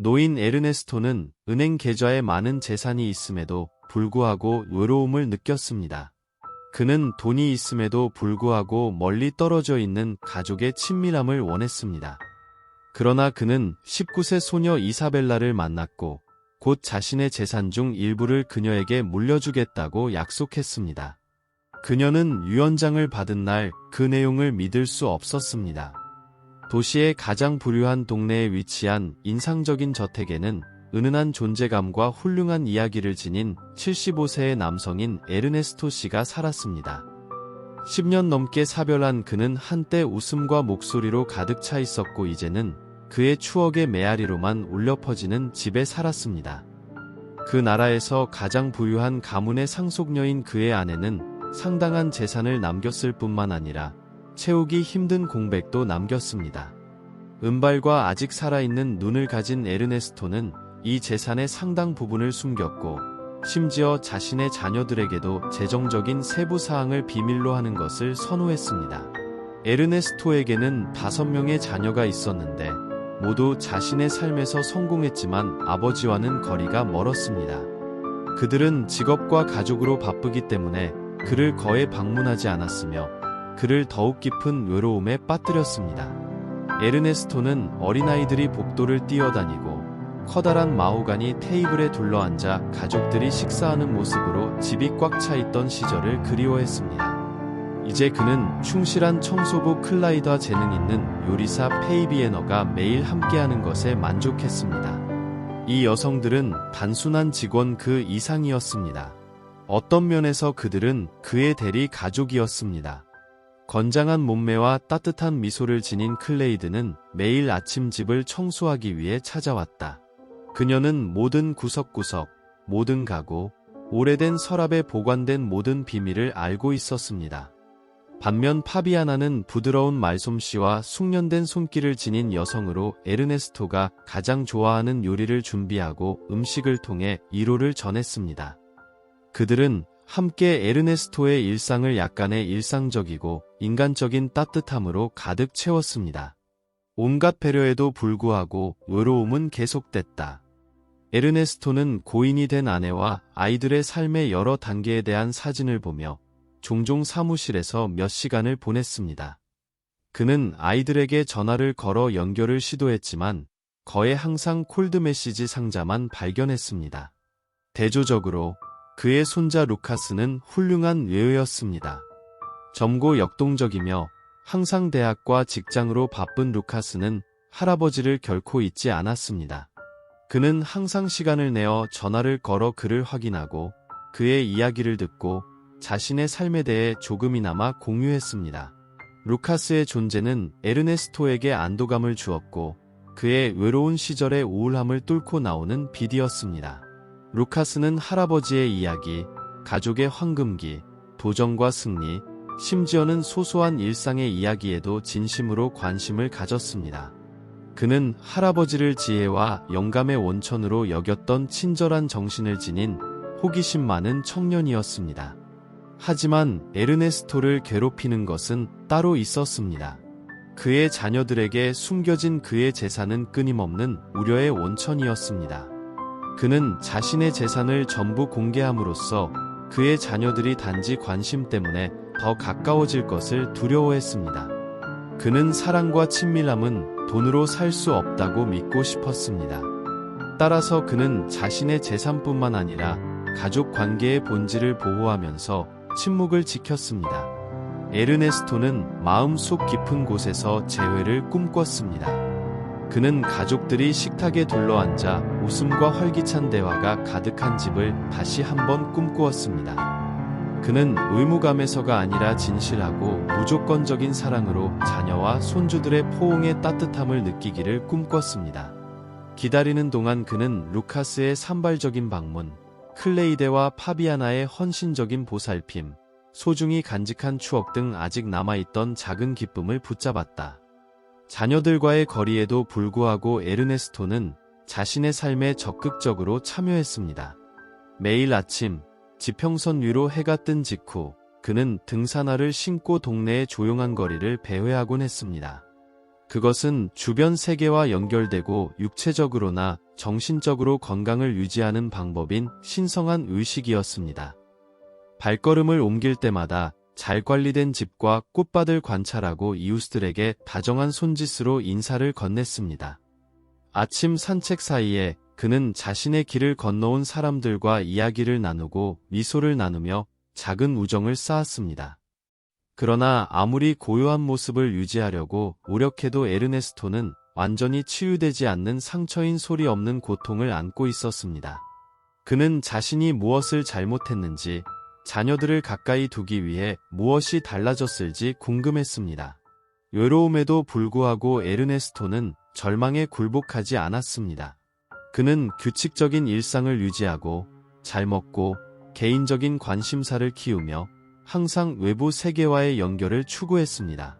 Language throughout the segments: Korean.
노인 에르네스토는 은행 계좌에 많은 재산이 있음에도 불구하고 외로움을 느꼈습니다. 그는 돈이 있음에도 불구하고 멀리 떨어져 있는 가족의 친밀함을 원했습니다. 그러나 그는 19세 소녀 이사벨라를 만났고 곧 자신의 재산 중 일부를 그녀에게 물려주겠다고 약속했습니다. 그녀는 유언장을 받은 날 그 내용을 믿을 수 없었습니다. 도시의 가장 부유한 동네에 위치한 인상적인 저택에는 은은한 존재감과 훌륭한 이야기를 지닌 75세의 남성인 에르네스토 씨가 살았습니다. 10년 넘게 사별한 그는 한때 웃음과 목소리로 가득 차 있었고 이제는 그의 추억의 메아리로만 울려 퍼지는 집에 살았습니다. 그 나라에서 가장 부유한 가문의 상속녀인 그의 아내는 상당한 재산을 남겼을 뿐만 아니라 채우기 힘든 공백도 남겼습니다. 은발과 아직 살아있는 눈을 가진 에르네스토는 이 재산의 상당 부분을 숨겼고 심지어 자신의 자녀들에게도 재정적인 세부 사항을 비밀로 하는 것을 선호했습니다. 에르네스토에게는 5명의 자녀가 있었는데 모두 자신의 삶에서 성공했지만 아버지와는 거리가 멀었습니다. 그들은 직업과 가족으로 바쁘기 때문에 그를 거의 방문하지 않았으며 그를 더욱 깊은 외로움에 빠뜨렸습니다. 에르네스토는 어린아이들이 복도를 뛰어다니고 커다란 마호가니 테이블에 둘러앉아 가족들이 식사하는 모습으로 집이 꽉 차 있던 시절을 그리워했습니다. 이제 그는 충실한 청소부 클라이드와 재능 있는 요리사 페이비에너가 매일 함께하는 것에 만족했습니다. 이 여성들은 단순한 직원 그 이상이었습니다. 어떤 면에서 그들은 그의 대리 가족이었습니다. 건장한 몸매와 따뜻한 미소를 지닌 클레이드는 매일 아침 집을 청소하기 위해 찾아왔다. 그녀는 모든 구석구석, 모든 가구, 오래된 서랍에 보관된 모든 비밀을 알고 있었습니다. 반면 파비아나는 부드러운 말솜씨와 숙련된 손길을 지닌 여성으로 에르네스토가 가장 좋아하는 요리를 준비하고 음식을 통해 위로를 전했습니다. 그들은 함께 에르네스토의 일상을 약간의 일상적이고 인간적인 따뜻함으로 가득 채웠습니다. 온갖 배려에도 불구하고 외로움은 계속됐다. 에르네스토는 고인이 된 아내와 아이들의 삶의 여러 단계에 대한 사진을 보며 종종 사무실에서 몇 시간을 보냈습니다. 그는 아이들에게 전화를 걸어 연결을 시도했지만 거의 항상 콜드 메시지 상자만 발견했습니다. 대조적으로 그의 손자 루카스는 훌륭한 외우였습니다. 젊고 역동적이며 항상 대학과 직장으로 바쁜 루카스는 할아버지를 결코 잊지 않았습니다. 그는 항상 시간을 내어 전화를 걸어 그를 확인하고 그의 이야기를 듣고 자신의 삶에 대해 조금이나마 공유했습니다. 루카스의 존재는 에르네스토에게 안도감을 주었고 그의 외로운 시절의 우울함을 뚫고 나오는 빛이었습니다. 루카스는 할아버지의 이야기, 가족의 황금기, 도전과 승리, 심지어는 소소한 일상의 이야기에도 진심으로 관심을 가졌습니다. 그는 할아버지를 지혜와 영감의 원천으로 여겼던 친절한 정신을 지닌 호기심 많은 청년이었습니다. 하지만 에르네스토를 괴롭히는 것은 따로 있었습니다. 그의 자녀들에게 숨겨진 그의 재산은 끊임없는 우려의 원천이었습니다. 그는 자신의 재산을 전부 공개함으로써 그의 자녀들이 단지 관심 때문에 더 가까워질 것을 두려워했습니다. 그는 사랑과 친밀함은 돈으로 살 수 없다고 믿고 싶었습니다. 따라서 그는 자신의 재산뿐만 아니라 가족 관계의 본질을 보호하면서 침묵을 지켰습니다. 에르네스토는 마음속 깊은 곳에서 재회를 꿈꿨습니다. 그는 가족들이 식탁에 둘러앉아 웃음과 활기찬 대화가 가득한 집을 다시 한번 꿈꾸었습니다. 그는 의무감에서가 아니라 진실하고 무조건적인 사랑으로 자녀와 손주들의 포옹의 따뜻함을 느끼기를 꿈꿨습니다. 기다리는 동안 그는 루카스의 산발적인 방문, 클레이데와 파비아나의 헌신적인 보살핌, 소중히 간직한 추억 등 아직 남아있던 작은 기쁨을 붙잡았다. 자녀들과의 거리에도 불구하고 에르네스토는 자신의 삶에 적극적으로 참여했습니다. 매일 아침, 지평선 위로 해가 뜬 직후 그는 등산화를 신고 동네의 조용한 거리를 배회하곤 했습니다. 그것은 주변 세계와 연결되고 육체적으로나 정신적으로 건강을 유지하는 방법인 신성한 의식이었습니다. 발걸음을 옮길 때마다 잘 관리된 집과 꽃밭을 관찰하고 이웃들에게 다정한 손짓으로 인사를 건넸습니다. 아침 산책 사이에 그는 자신의 길을 건너온 사람들과 이야기를 나누고 미소를 나누며 작은 우정을 쌓았습니다. 그러나 아무리 고요한 모습을 유지하려고 노력해도 에르네스토는 완전히 치유되지 않는 상처인 소리 없는 고통을 안고 있었습니다. 그는 자신이 무엇을 잘못했는지, 자녀들을 가까이 두기 위해 무엇이 달라졌을지 궁금했습니다. 외로움에도 불구하고 에르네스토는 절망에 굴복하지 않았습니다. 그는 규칙적인 일상을 유지하고 잘 먹고 개인적인 관심사를 키우며 항상 외부 세계와의 연결을 추구했습니다.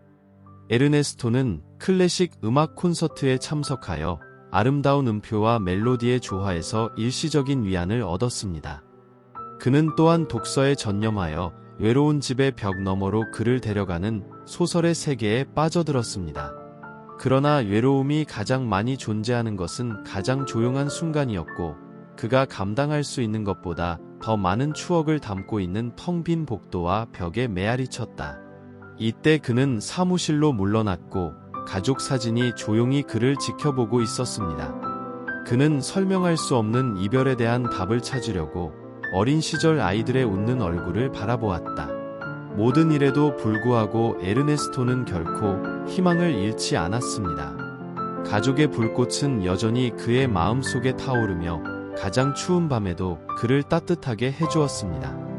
에르네스토는 클래식 음악 콘서트에 참석하여 아름다운 음표와 멜로디의 조화에서 일시적인 위안을 얻었습니다. 그는 또한 독서에 전념하여 외로운 집의 벽 너머로 그를 데려가는 소설의 세계에 빠져들었습니다. 그러나 외로움이 가장 많이 존재하는 것은 가장 조용한 순간이었고, 그가 감당할 수 있는 것보다 더 많은 추억을 담고 있는 텅 빈 복도와 벽에 메아리 쳤다. 이때 그는 사무실로 물러났고 가족 사진이 조용히 그를 지켜보고 있었습니다. 그는 설명할 수 없는 이별에 대한 답을 찾으려고 어린 시절 아이들의 웃는 얼굴을 바라보았다. 모든 일에도 불구하고 에르네스토는 결코 희망을 잃지 않았습니다. 가족의 불꽃은 여전히 그의 마음속에 타오르며 가장 추운 밤에도 그를 따뜻하게 해주었습니다.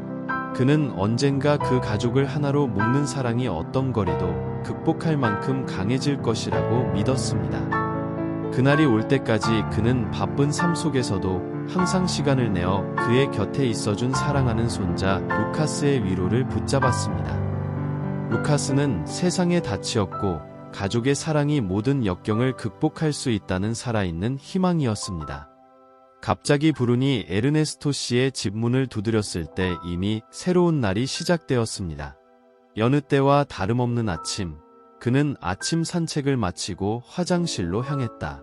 그는 언젠가 그 가족을 하나로 묶는 사랑이 어떤 거리도 극복할 만큼 강해질 것이라고 믿었습니다. 그날이 올 때까지 그는 바쁜 삶 속에서도 항상 시간을 내어 그의 곁에 있어준 사랑하는 손자 루카스의 위로를 붙잡았습니다. 루카스는 세상의 닻이었고 가족의 사랑이 모든 역경을 극복할 수 있다는 살아있는 희망이었습니다. 갑자기 불운이 에르네스토 씨의 집 문을 두드렸을 때 이미 새로운 날이 시작되었습니다. 여느 때와 다름없는 아침, 그는 아침 산책을 마치고 화장실로 향했다.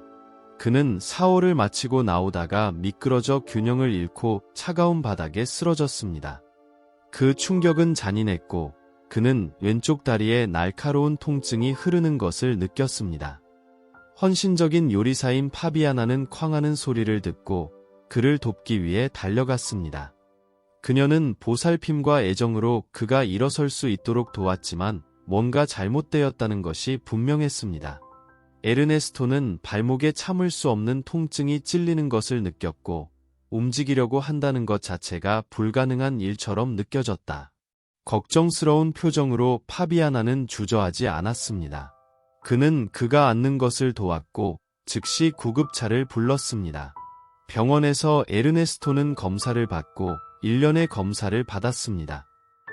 그는 샤워를 마치고 나오다가 미끄러져 균형을 잃고 차가운 바닥에 쓰러졌습니다. 그 충격은 잔인했고 그는 왼쪽 다리에 날카로운 통증이 흐르는 것을 느꼈습니다. 헌신적인 요리사인 파비아나는 쾅하는 소리를 듣고 그를 돕기 위해 달려갔습니다. 그녀는 보살핌과 애정으로 그가 일어설 수 있도록 도왔지만 뭔가 잘못되었다는 것이 분명했습니다. 에르네스토는 발목에 참을 수 없는 통증이 찔리는 것을 느꼈고 움직이려고 한다는 것 자체가 불가능한 일처럼 느껴졌다. 걱정스러운 표정으로 파비아나는 주저하지 않았습니다. 그는 그가 앉는 것을 도왔고 즉시 구급차를 불렀습니다. 병원에서 에르네스토는 검사를 받고 일련의 검사를 받았습니다.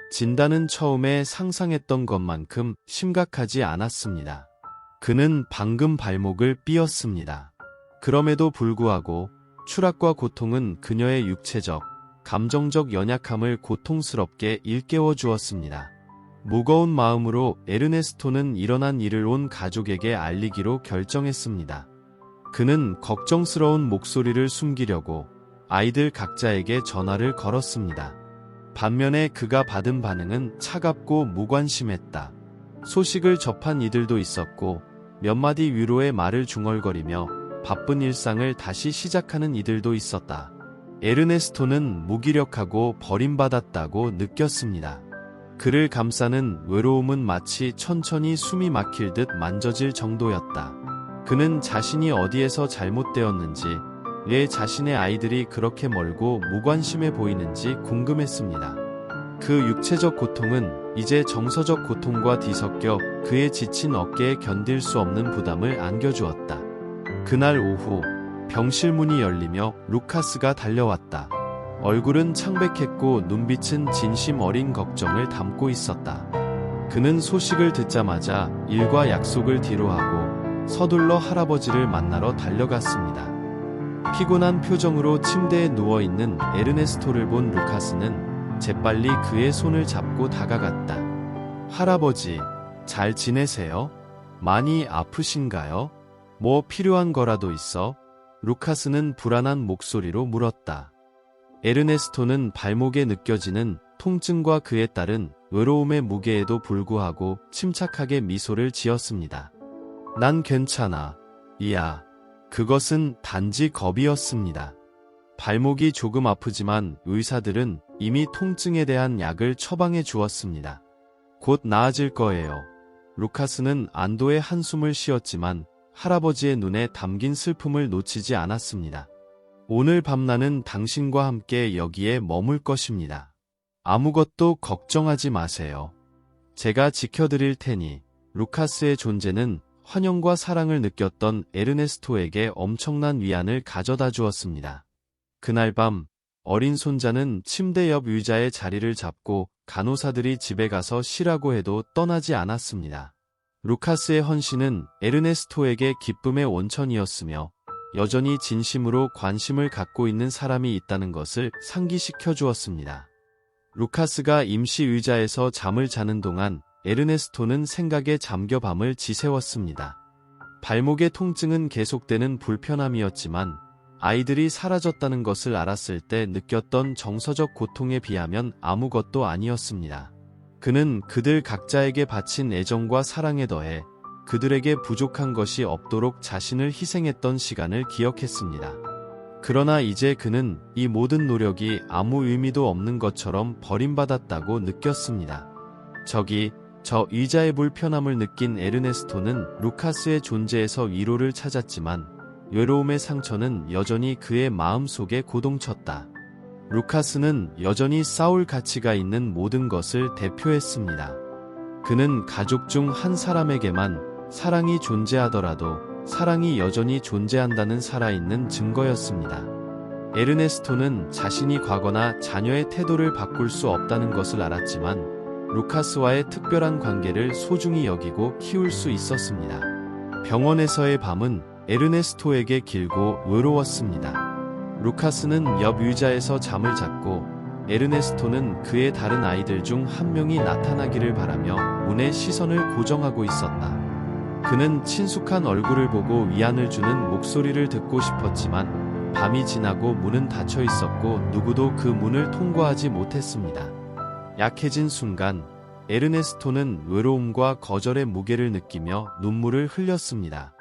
진단은 처음에 상상했던 것만큼 심각하지 않았습니다. 그는 방금 발목을 삐었습니다. 그럼에도 불구하고 추락과 고통은 그녀의 육체적, 감정적 연약함을 고통스럽게 일깨워 주었습니다. 무거운 마음으로 에르네스토는 일어난 일을 온 가족에게 알리기로 결정했습니다. 그는 걱정스러운 목소리를 숨기려고 아이들 각자에게 전화를 걸었습니다. 반면에 그가 받은 반응은 차갑고 무관심했다. 소식을 접한 이들도 있었고 몇 마디 위로의 말을 중얼거리며 바쁜 일상을 다시 시작하는 이들도 있었다. 에르네스토는 무기력하고 버림받았다고 느꼈습니다. 그를 감싸는 외로움은 마치 천천히 숨이 막힐 듯 만져질 정도였다. 그는 자신이 어디에서 잘못되었는지, 왜 자신의 아이들이 그렇게 멀고 무관심해 보이는지 궁금했습니다. 그 육체적 고통은 이제 정서적 고통과 뒤섞여 그의 지친 어깨에 견딜 수 없는 부담을 안겨주었다. 그날 오후 병실 문이 열리며 루카스가 달려왔다. 얼굴은 창백했고 눈빛은 진심 어린 걱정을 담고 있었다. 그는 소식을 듣자마자 일과 약속을 뒤로하고 서둘러 할아버지를 만나러 달려갔습니다. 피곤한 표정으로 침대에 누워있는 에르네스토를 본 루카스는 재빨리 그의 손을 잡고 다가갔다. 할아버지, 잘 지내세요? 많이 아프신가요? 뭐 필요한 거라도 있어? 루카스는 불안한 목소리로 물었다. 에르네스토는 발목에 느껴지는 통증과 그에 따른 외로움의 무게에도 불구하고 침착하게 미소를 지었습니다. 난 괜찮아. 이야. 그것은 단지 겁이었습니다. 발목이 조금 아프지만 의사들은 이미 통증에 대한 약을 처방해 주었습니다. 곧 나아질 거예요. 루카스는 안도의 한숨을 쉬었지만 할아버지의 눈에 담긴 슬픔을 놓치지 않았습니다. 오늘 밤 나는 당신과 함께 여기에 머물 것입니다. 아무것도 걱정하지 마세요. 제가 지켜드릴 테니. 루카스의 존재는 환영과 사랑을 느꼈던 에르네스토에게 엄청난 위안을 가져다 주었습니다. 그날 밤 어린 손자는 침대 옆 의자에 자리를 잡고 간호사들이 집에 가서 쉬라고 해도 떠나지 않았습니다. 루카스의 헌신은 에르네스토에게 기쁨의 원천이었으며 여전히 진심으로 관심을 갖고 있는 사람이 있다는 것을 상기시켜 주었습니다. 루카스가 임시 의자에서 잠을 자는 동안 에르네스토는 생각에 잠겨 밤을 지새웠습니다. 발목의 통증은 계속되는 불편함이었지만 아이들이 사라졌다는 것을 알았을 때 느꼈던 정서적 고통에 비하면 아무것도 아니었습니다. 그는 그들 각자에게 바친 애정과 사랑에 더해 그들에게 부족한 것이 없도록 자신을 희생했던 시간을 기억했습니다. 그러나 이제 그는 이 모든 노력이 아무 의미도 없는 것처럼 버림받았다고 느꼈습니다. 저 의자의 불편함을 느낀 에르네스토는 루카스의 존재에서 위로를 찾았지만 외로움의 상처는 여전히 그의 마음속에 고동쳤다. 루카스는 여전히 싸울 가치가 있는 모든 것을 대표했습니다. 그는 가족 중 한 사람에게만 사랑이 존재하더라도 사랑이 여전히 존재한다는 살아있는 증거였습니다. 에르네스토는 자신이 과거나 자녀의 태도를 바꿀 수 없다는 것을 알았지만 루카스와의 특별한 관계를 소중히 여기고 키울 수 있었습니다. 병원에서의 밤은 에르네스토에게 길고 외로웠습니다. 루카스는 옆 의자에서 잠을 잤고 에르네스토는 그의 다른 아이들 중 한 명이 나타나기를 바라며 문에 시선을 고정하고 있었다. 그는 친숙한 얼굴을 보고 위안을 주는 목소리를 듣고 싶었지만 밤이 지나고 문은 닫혀 있었고 누구도 그 문을 통과하지 못했습니다. 약해진 순간 에르네스토는 외로움과 거절의 무게를 느끼며 눈물을 흘렸습니다.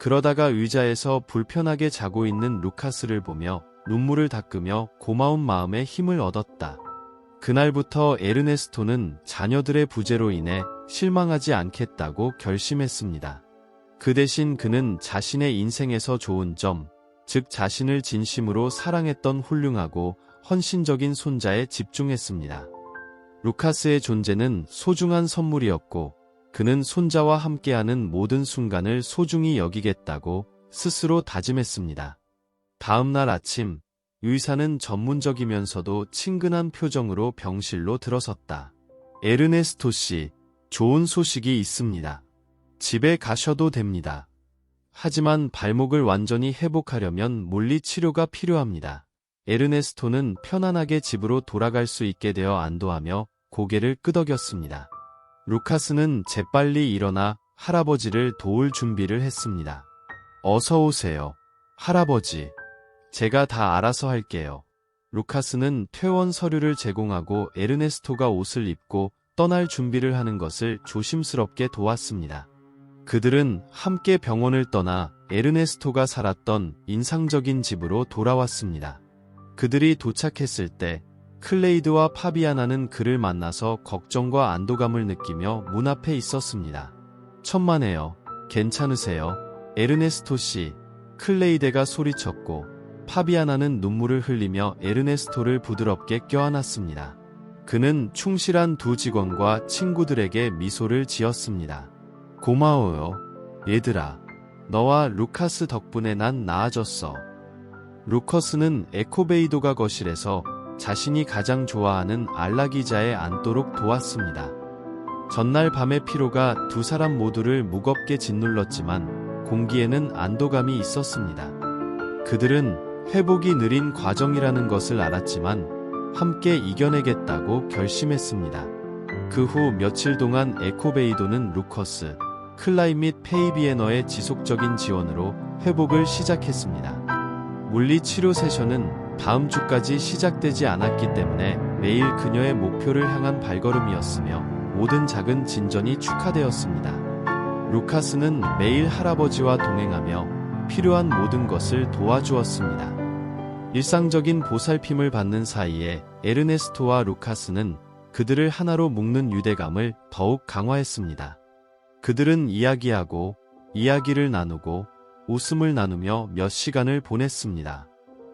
그러다가 의자에서 불편하게 자고 있는 루카스를 보며 눈물을 닦으며 고마운 마음에 힘을 얻었다. 그날부터 에르네스토는 자녀들의 부재로 인해 실망하지 않겠다고 결심했습니다. 그 대신 그는 자신의 인생에서 좋은 점, 즉 자신을 진심으로 사랑했던 훌륭하고 헌신적인 손자에 집중했습니다. 루카스의 존재는 소중한 선물이었고 그는 손자와 함께하는 모든 순간을 소중히 여기겠다고 스스로 다짐했습니다. 다음 날 아침, 의사는 전문적이면서도 친근한 표정으로 병실로 들어섰다. 에르네스토 씨, 좋은 소식이 있습니다. 집에 가셔도 됩니다. 하지만 발목을 완전히 회복하려면 물리치료가 필요합니다. 에르네스토는 편안하게 집으로 돌아갈 수 있게 되어 안도하며 고개를 끄덕였습니다. 루카스는 재빨리 일어나 할아버지를 도울 준비를 했습니다. 어서 오세요. 할아버지. 제가 다 알아서 할게요. 루카스는 퇴원 서류를 제공하고 에르네스토가 옷을 입고 떠날 준비를 하는 것을 조심스럽게 도왔습니다. 그들은 함께 병원을 떠나 에르네스토가 살았던 인상적인 집으로 돌아왔습니다. 그들이 도착했을 때 클레이드와 파비아나는 그를 만나서 걱정과 안도감을 느끼며 문 앞에 있었습니다. 천만에요. 괜찮으세요? 에르네스토 씨. 클레이드가 소리쳤고 파비아나는 눈물을 흘리며 에르네스토를 부드럽게 껴안았습니다. 그는 충실한 두 직원과 친구들에게 미소를 지었습니다. 고마워요. 얘들아. 너와 루카스 덕분에 난 나아졌어. 루커스는 에코베이도가 거실에서 자신이 가장 좋아하는 알라기자에 앉도록 도왔습니다. 전날 밤의 피로가 두 사람 모두를 무겁게 짓눌렀지만 공기에는 안도감이 있었습니다. 그들은 회복이 느린 과정이라는 것을 알았지만 함께 이겨내겠다고 결심했습니다. 그 후 며칠 동안 에코베이도는 루커스, 클라이 및 페이비에너의 지속적인 지원으로 회복을 시작했습니다. 물리치료 세션은 다음 주까지 시작되지 않았기 때문에 매일 그녀의 목표를 향한 발걸음이었으며 모든 작은 진전이 축하되었습니다. 루카스는 매일 할아버지와 동행하며 필요한 모든 것을 도와주었습니다. 일상적인 보살핌을 받는 사이에 에르네스토와 루카스는 그들을 하나로 묶는 유대감을 더욱 강화했습니다. 그들은 이야기하고 이야기를 나누고 웃음을 나누며 몇 시간을 보냈습니다.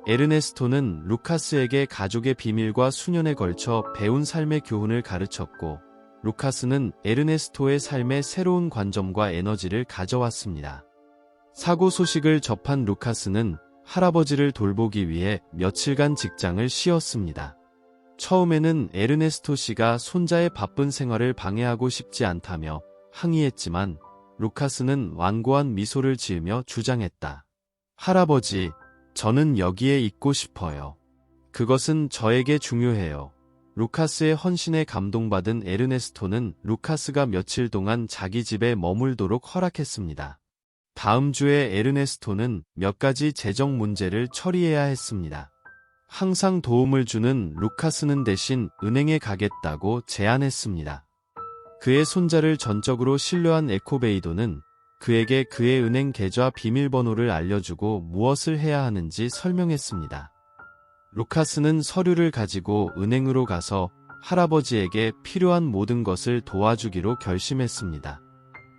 에르네스토는 루카스에게 가족의 비밀과 수년에 걸쳐 배운 삶의 교훈을 가르쳤고, 루카스는 에르네스토의 삶에 새로운 관점과 에너지를 가져왔습니다. 사고 소식을 접한 루카스는 할아버지를 돌보기 위해 며칠간 직장을 쉬었습니다. 처음에는 에르네스토 씨가 손자의 바쁜 생활을 방해하고 싶지 않다며 항의했지만 루카스는 완고한 미소를 지으며 주장했다. 할아버지, 저는 여기에 있고 싶어요. 그것은 저에게 중요해요. 루카스의 헌신에 감동받은 에르네스토는 루카스가 며칠 동안 자기 집에 머물도록 허락했습니다. 다음 주에 에르네스토는 몇 가지 재정 문제를 처리해야 했습니다. 항상 도움을 주는 루카스는 대신 은행에 가겠다고 제안했습니다. 그의 손자를 전적으로 신뢰한 에코베이도는 그에게 그의 은행 계좌 비밀번호를 알려주고 무엇을 해야 하는지 설명했습니다. 루카스는 서류를 가지고 은행으로 가서 할아버지에게 필요한 모든 것을 도와주기로 결심했습니다.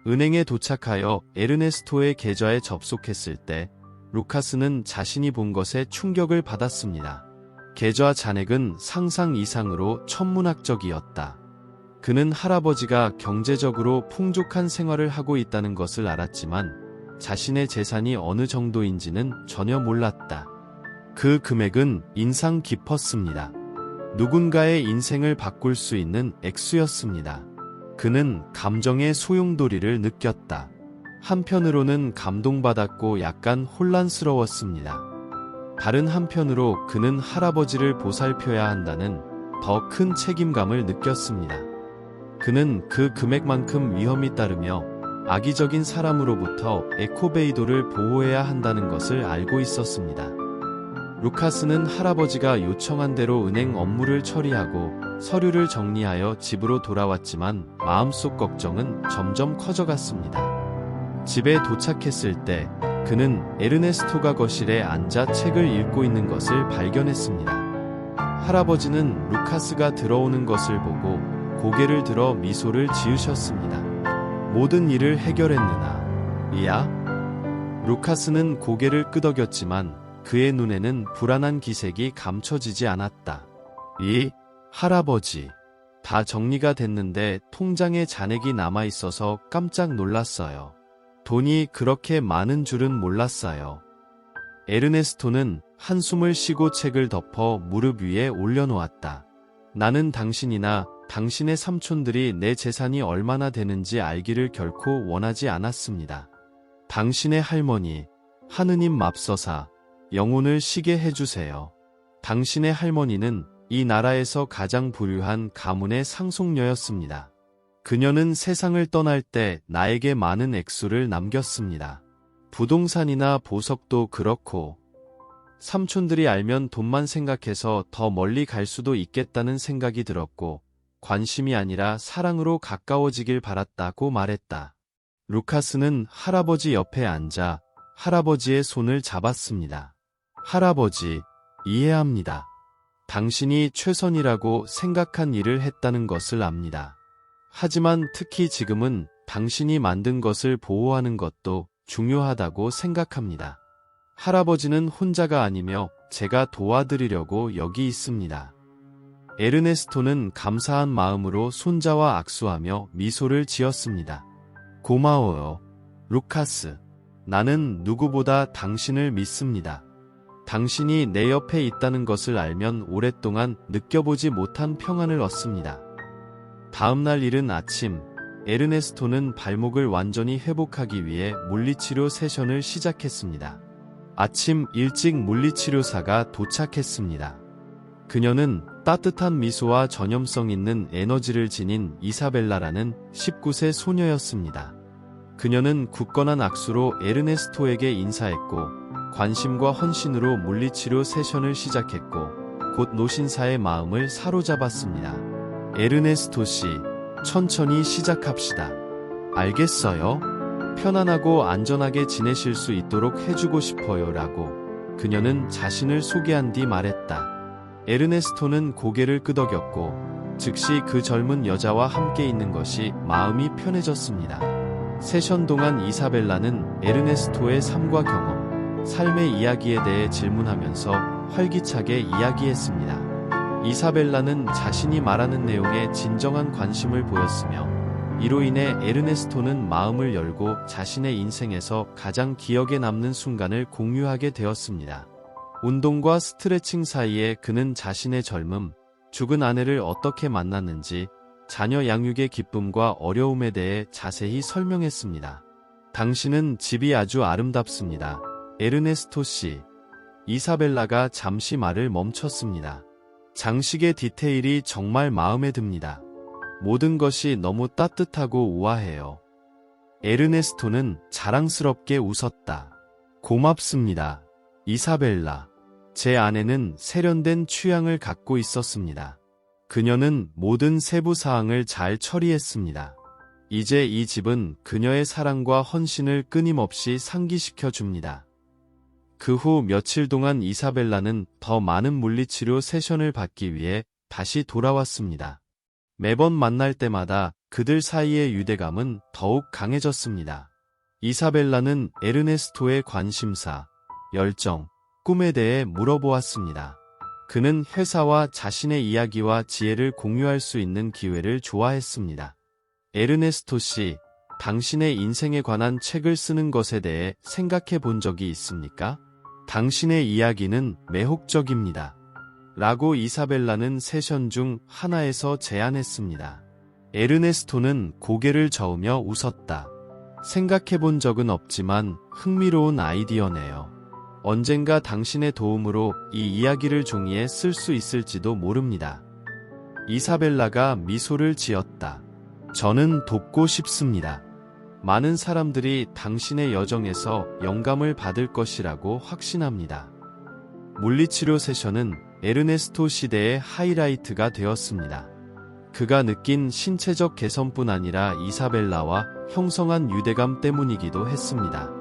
은행에 도착하여 에르네스토의 계좌에 접속했을 때 루카스는 자신이 본 것에 충격을 받았습니다. 계좌 잔액은 상상 이상으로 천문학적이었다. 그는 할아버지가 경제적으로 풍족한 생활을 하고 있다는 것을 알았지만 자신의 재산이 어느 정도인지는 전혀 몰랐다. 그 금액은 인상 깊었습니다. 누군가의 인생을 바꿀 수 있는 액수였습니다. 그는 감정의 소용돌이를 느꼈다. 한편으로는 감동받았고 약간 혼란스러웠습니다. 다른 한편으로 그는 할아버지를 보살펴야 한다는 더 큰 책임감을 느꼈습니다. 그는 그 금액만큼 위험이 따르며 악의적인 사람으로부터 에코베이도를 보호해야 한다는 것을 알고 있었습니다. 루카스는 할아버지가 요청한 대로 은행 업무를 처리하고 서류를 정리하여 집으로 돌아왔지만 마음속 걱정은 점점 커져갔습니다. 집에 도착했을 때 그는 에르네스토가 거실에 앉아 책을 읽고 있는 것을 발견했습니다. 할아버지는 루카스가 들어오는 것을 보고 고개를 들어 미소를 지으셨습니다. 모든 일을 해결했느냐? 이야? 루카스는 고개를 끄덕였지만 그의 눈에는 불안한 기색이 감춰지지 않았다. 할아버지. 다 정리가 됐는데 통장에 잔액이 남아있어서 깜짝 놀랐어요. 돈이 그렇게 많은 줄은 몰랐어요. 에르네스토는 한숨을 쉬고 책을 덮어 무릎 위에 올려놓았다. 나는 당신이나 당신의 삼촌들이 내 재산이 얼마나 되는지 알기를 결코 원하지 않았습니다. 당신의 할머니, 하느님 맙소사, 영혼을 쉬게 해주세요. 당신의 할머니는 이 나라에서 가장 부유한 가문의 상속녀였습니다. 그녀는 세상을 떠날 때 나에게 많은 액수를 남겼습니다. 부동산이나 보석도 그렇고, 삼촌들이 알면 돈만 생각해서 더 멀리 갈 수도 있겠다는 생각이 들었고, 관심이 아니라 사랑으로 가까워지길 바랐다고 말했다. 루카스는 할아버지 옆에 앉아 할아버지의 손을 잡았습니다. 할아버지, 이해합니다. 당신이 최선이라고 생각한 일을 했다는 것을 압니다. 하지만 특히 지금은 당신이 만든 것을 보호하는 것도 중요하다고 생각합니다. 할아버지는 혼자가 아니며 제가 도와드리려고 여기 있습니다. 에르네스토는 감사한 마음으로 손자와 악수하며 미소를 지었습니다. 고마워요, 루카스. 나는 누구보다 당신을 믿습니다. 당신이 내 옆에 있다는 것을 알면 오랫동안 느껴보지 못한 평안을 얻습니다. 다음 날 이른 아침, 에르네스토는 발목을 완전히 회복하기 위해 물리치료 세션을 시작했습니다. 아침 일찍 물리치료사가 도착했습니다. 그녀는 따뜻한 미소와 전염성 있는 에너지를 지닌 이사벨라라는 19세 소녀였습니다. 그녀는 굳건한 악수로 에르네스토에게 인사했고 관심과 헌신으로 물리치료 세션을 시작했고 곧 노신사의 마음을 사로잡았습니다. 에르네스토 씨, 천천히 시작합시다. 알겠어요? 편안하고 안전하게 지내실 수 있도록 해주고 싶어요 라고 그녀는 자신을 소개한 뒤 말했다. 에르네스토는 고개를 끄덕였고 즉시 그 젊은 여자와 함께 있는 것이 마음이 편해졌습니다. 세션 동안 이사벨라는 에르네스토의 삶과 경험, 삶의 이야기에 대해 질문하면서 활기차게 이야기했습니다. 이사벨라는 자신이 말하는 내용에 진정한 관심을 보였으며 이로 인해 에르네스토는 마음을 열고 자신의 인생에서 가장 기억에 남는 순간을 공유하게 되었습니다. 운동과 스트레칭 사이에 그는 자신의 젊음, 죽은 아내를 어떻게 만났는지, 자녀 양육의 기쁨과 어려움에 대해 자세히 설명했습니다. 당신은 집이 아주 아름답습니다. 에르네스토 씨. 이사벨라가 잠시 말을 멈췄습니다. 장식의 디테일이 정말 마음에 듭니다. 모든 것이 너무 따뜻하고 우아해요. 에르네스토는 자랑스럽게 웃었다. 고맙습니다. 이사벨라. 제 아내는 세련된 취향을 갖고 있었습니다. 그녀는 모든 세부 사항을 잘 처리했습니다. 이제 이 집은 그녀의 사랑과 헌신을 끊임없이 상기시켜 줍니다. 그 후 며칠 동안 이사벨라는 더 많은 물리치료 세션을 받기 위해 다시 돌아왔습니다. 매번 만날 때마다 그들 사이의 유대감은 더욱 강해졌습니다. 이사벨라는 에르네스토의 관심사, 열정, 꿈에 대해 물어보았습니다. 그는 회사와 자신의 이야기와 지혜를 공유할 수 있는 기회를 좋아했습니다. 에르네스토 씨, 당신의 인생에 관한 책을 쓰는 것에 대해 생각해 본 적이 있습니까? 당신의 이야기는 매혹적입니다. 라고 이사벨라는 세션 중 하나에서 제안했습니다. 에르네스토는 고개를 저으며 웃었다. 생각해 본 적은 없지만 흥미로운 아이디어네요. 언젠가 당신의 도움으로 이 이야기를 종이에 쓸 수 있을지도 모릅니다. 이사벨라가 미소를 지었다. 저는 돕고 싶습니다. 많은 사람들이 당신의 여정에서 영감을 받을 것이라고 확신합니다. 물리치료 세션은 에르네스토 시대의 하이라이트가 되었습니다. 그가 느낀 신체적 개선뿐 아니라 이사벨라와 형성한 유대감 때문이기도 했습니다.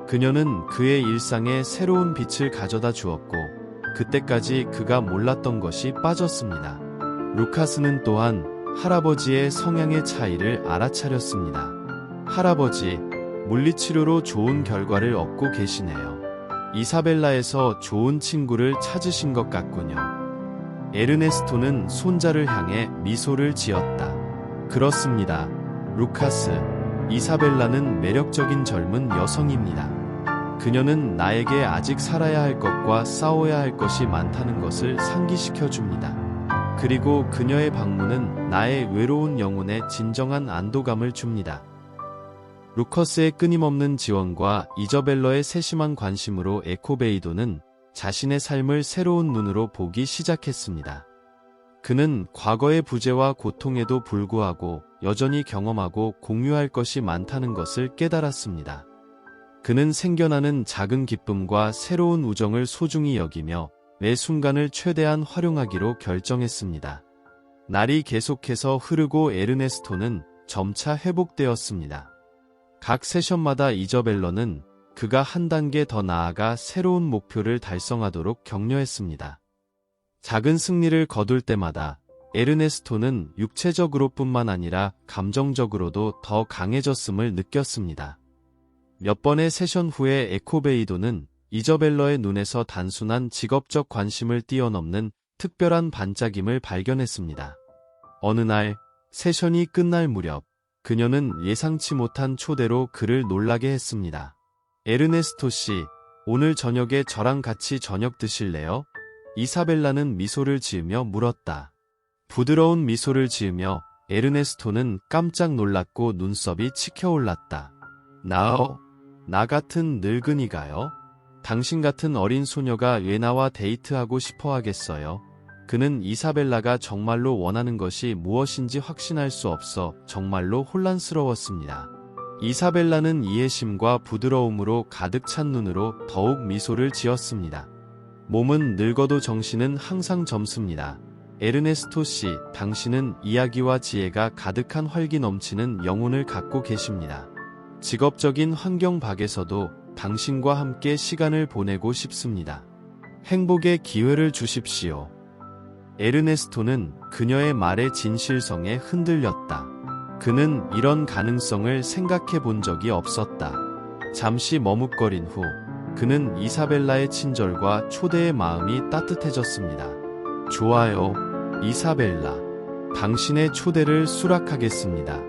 그녀는 그의 일상에 새로운 빛을 가져다 주었고 그때까지 그가 몰랐던 것이 빠졌습니다. 루카스는 또한 할아버지의 성향의 차이를 알아차렸습니다. 할아버지, 물리치료로 좋은 결과를 얻고 계시네요. 이사벨라에서 좋은 친구를 찾으신 것 같군요. 에르네스토는 손자를 향해 미소를 지었다. 그렇습니다. 루카스, 이사벨라는 매력적인 젊은 여성입니다. 그녀는 나에게 아직 살아야 할 것과 싸워야 할 것이 많다는 것을 상기시켜 줍니다. 그리고 그녀의 방문은 나의 외로운 영혼에 진정한 안도감을 줍니다. 루커스의 끊임없는 지원과 이저벨러의 세심한 관심으로 에코베이도는 자신의 삶을 새로운 눈으로 보기 시작했습니다. 그는 과거의 부재와 고통에도 불구하고 여전히 경험하고 공유할 것이 많다는 것을 깨달았습니다. 그는 생겨나는 작은 기쁨과 새로운 우정을 소중히 여기며 매 순간을 최대한 활용하기로 결정했습니다. 날이 계속해서 흐르고 에르네스토는 점차 회복되었습니다. 각 세션마다 이저벨러는 그가 한 단계 더 나아가 새로운 목표를 달성하도록 격려했습니다. 작은 승리를 거둘 때마다 에르네스토는 육체적으로뿐만 아니라 감정적으로도 더 강해졌음을 느꼈습니다. 몇 번의 세션 후에 에코베이도는 이저벨러의 눈에서 단순한 직업적 관심을 뛰어넘는 특별한 반짝임을 발견했습니다. 어느 날 세션이 끝날 무렵 그녀는 예상치 못한 초대로 그를 놀라게 했습니다. 에르네스토 씨, 오늘 저녁에 저랑 같이 저녁 드실래요? 이사벨라는 미소를 지으며 물었다. 부드러운 미소를 지으며 에르네스토는 깜짝 놀랐고 눈썹이 치켜올랐다. 나요? 나 같은 늙은이가요? 당신 같은 어린 소녀가 왜 나와 데이트하고 싶어 하겠어요? 그는 이사벨라가 정말로 원하는 것이 무엇인지 확신할 수 없어 정말로 혼란스러웠습니다. 이사벨라는 이해심과 부드러움으로 가득 찬 눈으로 더욱 미소를 지었습니다. 몸은 늙어도 정신은 항상 젊습니다. 에르네스토 씨, 당신은 이야기와 지혜가 가득한 활기 넘치는 영혼을 갖고 계십니다. 직업적인 환경 밖에서도 당신과 함께 시간을 보내고 싶습니다. 행복의 기회를 주십시오. 에르네스토는 그녀의 말의 진실성에 흔들렸다. 그는 이런 가능성을 생각해 본 적이 없었다. 잠시 머뭇거린 후 그는 이사벨라의 친절과 초대의 마음이 따뜻해졌습니다. 좋아요, 이사벨라. 당신의 초대를 수락하겠습니다.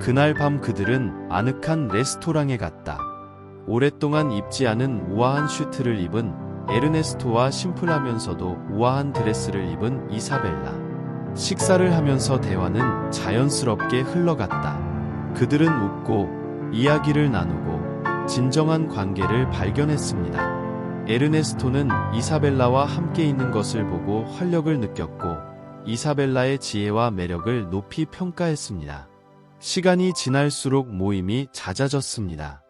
그날 밤 그들은 아늑한 레스토랑에 갔다. 오랫동안 입지 않은 우아한 슈트를 입은 에르네스토와 심플하면서도 우아한 드레스를 입은 이사벨라. 식사를 하면서 대화는 자연스럽게 흘러갔다. 그들은 웃고 이야기를 나누고 진정한 관계를 발견했습니다. 에르네스토는 이사벨라와 함께 있는 것을 보고 활력을 느꼈고 이사벨라의 지혜와 매력을 높이 평가했습니다. 시간이 지날수록 모임이 잦아졌습니다.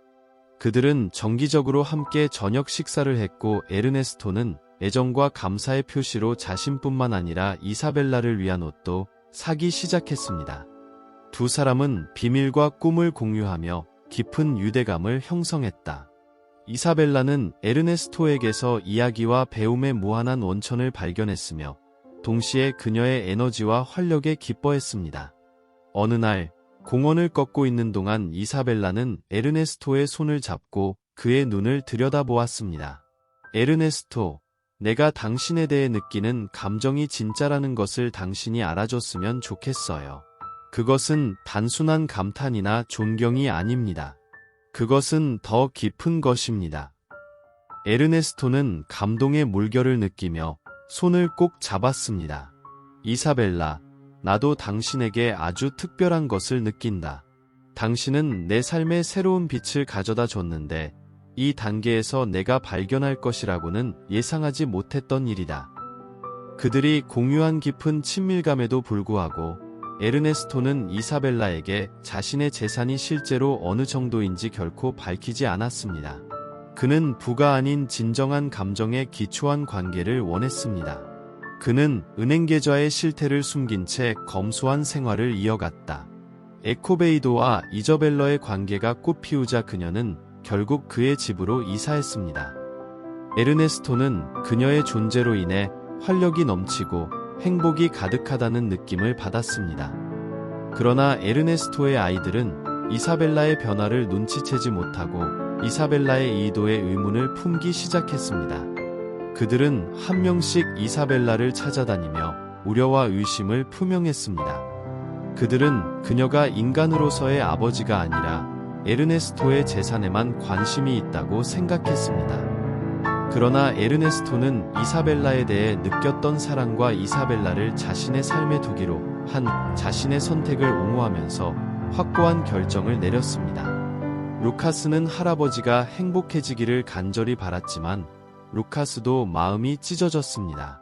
그들은 정기적으로 함께 저녁 식사를 했고 에르네스토는 애정과 감사의 표시로 자신뿐만 아니라 이사벨라를 위한 옷도 사기 시작했습니다. 두 사람은 비밀과 꿈을 공유하며 깊은 유대감을 형성했다. 이사벨라는 에르네스토에게서 이야기와 배움의 무한한 원천을 발견했으며 동시에 그녀의 에너지와 활력에 기뻐했습니다. 어느 날 공원을 걷고 있는 동안 이사벨라는 에르네스토의 손을 잡고 그의 눈을 들여다보았습니다. 에르네스토, 내가 당신에 대해 느끼는 감정이 진짜라는 것을 당신이 알아줬으면 좋겠어요. 그것은 단순한 감탄이나 존경이 아닙니다. 그것은 더 깊은 것입니다. 에르네스토는 감동의 물결을 느끼며 손을 꼭 잡았습니다. 이사벨라, 나도 당신에게 아주 특별한 것을 느낀다. 당신은 내 삶에 새로운 빛을 가져다 줬는데 이 단계에서 내가 발견할 것이라고는 예상하지 못했던 일이다. 그들이 공유한 깊은 친밀감에도 불구하고 에르네스토는 이사벨라에게 자신의 재산이 실제로 어느 정도인지 결코 밝히지 않았습니다. 그는 부가 아닌 진정한 감정에 기초한 관계를 원했습니다. 그는 은행 계좌의 실태를 숨긴 채 검소한 생활을 이어갔다. 에코베이도와 이저벨러의 관계가 꽃피우자 그녀는 결국 그의 집으로 이사했습니다. 에르네스토는 그녀의 존재로 인해 활력이 넘치고 행복이 가득하다는 느낌을 받았습니다. 그러나 에르네스토의 아이들은 이사벨라의 변화를 눈치채지 못하고 이사벨라의 의도에 의문을 품기 시작했습니다. 그들은 한 명씩 이사벨라를 찾아다니며 우려와 의심을 표명했습니다. 그들은 그녀가 인간으로서의 아버지가 아니라 에르네스토의 재산에만 관심이 있다고 생각했습니다. 그러나 에르네스토는 이사벨라에 대해 느꼈던 사랑과 이사벨라를 자신의 삶에 두기로 한 자신의 선택을 옹호하면서 확고한 결정을 내렸습니다. 루카스는 할아버지가 행복해지기를 간절히 바랐지만 루카스도 마음이 찢어졌습니다.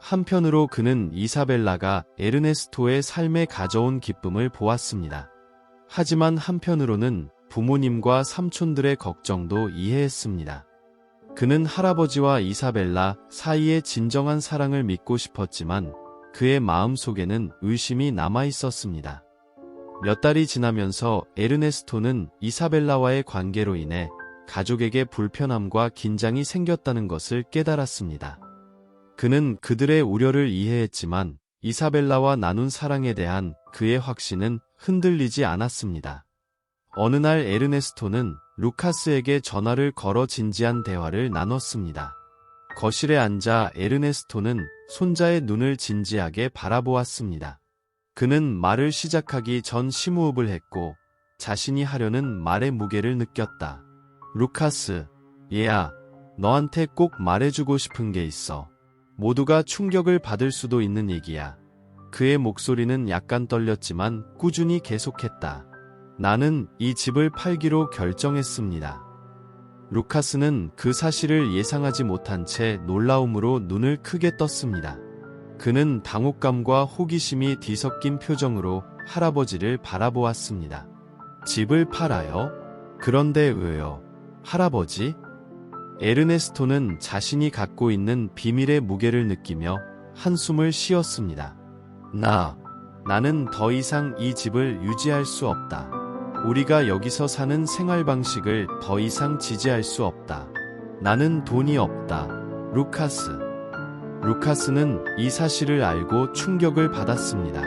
한편으로 그는 이사벨라가 에르네스토의 삶에 가져온 기쁨을 보았습니다. 하지만 한편으로는 부모님과 삼촌들의 걱정도 이해했습니다. 그는 할아버지와 이사벨라 사이의 진정한 사랑을 믿고 싶었지만 그의 마음속에는 의심이 남아 있었습니다. 몇 달이 지나면서 에르네스토는 이사벨라와의 관계로 인해 가족에게 불편함과 긴장이 생겼다는 것을 깨달았습니다. 그는 그들의 우려를 이해했지만 이사벨라와 나눈 사랑에 대한 그의 확신은 흔들리지 않았습니다. 어느 날 에르네스토는 루카스에게 전화를 걸어 진지한 대화를 나눴습니다. 거실에 앉아 에르네스토는 손자의 눈을 진지하게 바라보았습니다. 그는 말을 시작하기 전 심호흡을 했고 자신이 하려는 말의 무게를 느꼈다. 루카스, 얘야, 너한테 꼭 말해주고 싶은 게 있어. 모두가 충격을 받을 수도 있는 얘기야. 그의 목소리는 약간 떨렸지만 꾸준히 계속했다. 나는 이 집을 팔기로 결정했습니다. 루카스는 그 사실을 예상하지 못한 채 놀라움으로 눈을 크게 떴습니다. 그는 당혹감과 호기심이 뒤섞인 표정으로 할아버지를 바라보았습니다. 집을 팔아요? 그런데 왜요? 할아버지? 에르네스토는 자신이 갖고 있는 비밀의 무게를 느끼며 한숨을 쉬었습니다. 나는 더 이상 이 집을 유지할 수 없다. 우리가 여기서 사는 생활 방식을 더 이상 지지할 수 없다. 나는 돈이 없다. 루카스는 이 사실을 알고 충격을 받았습니다.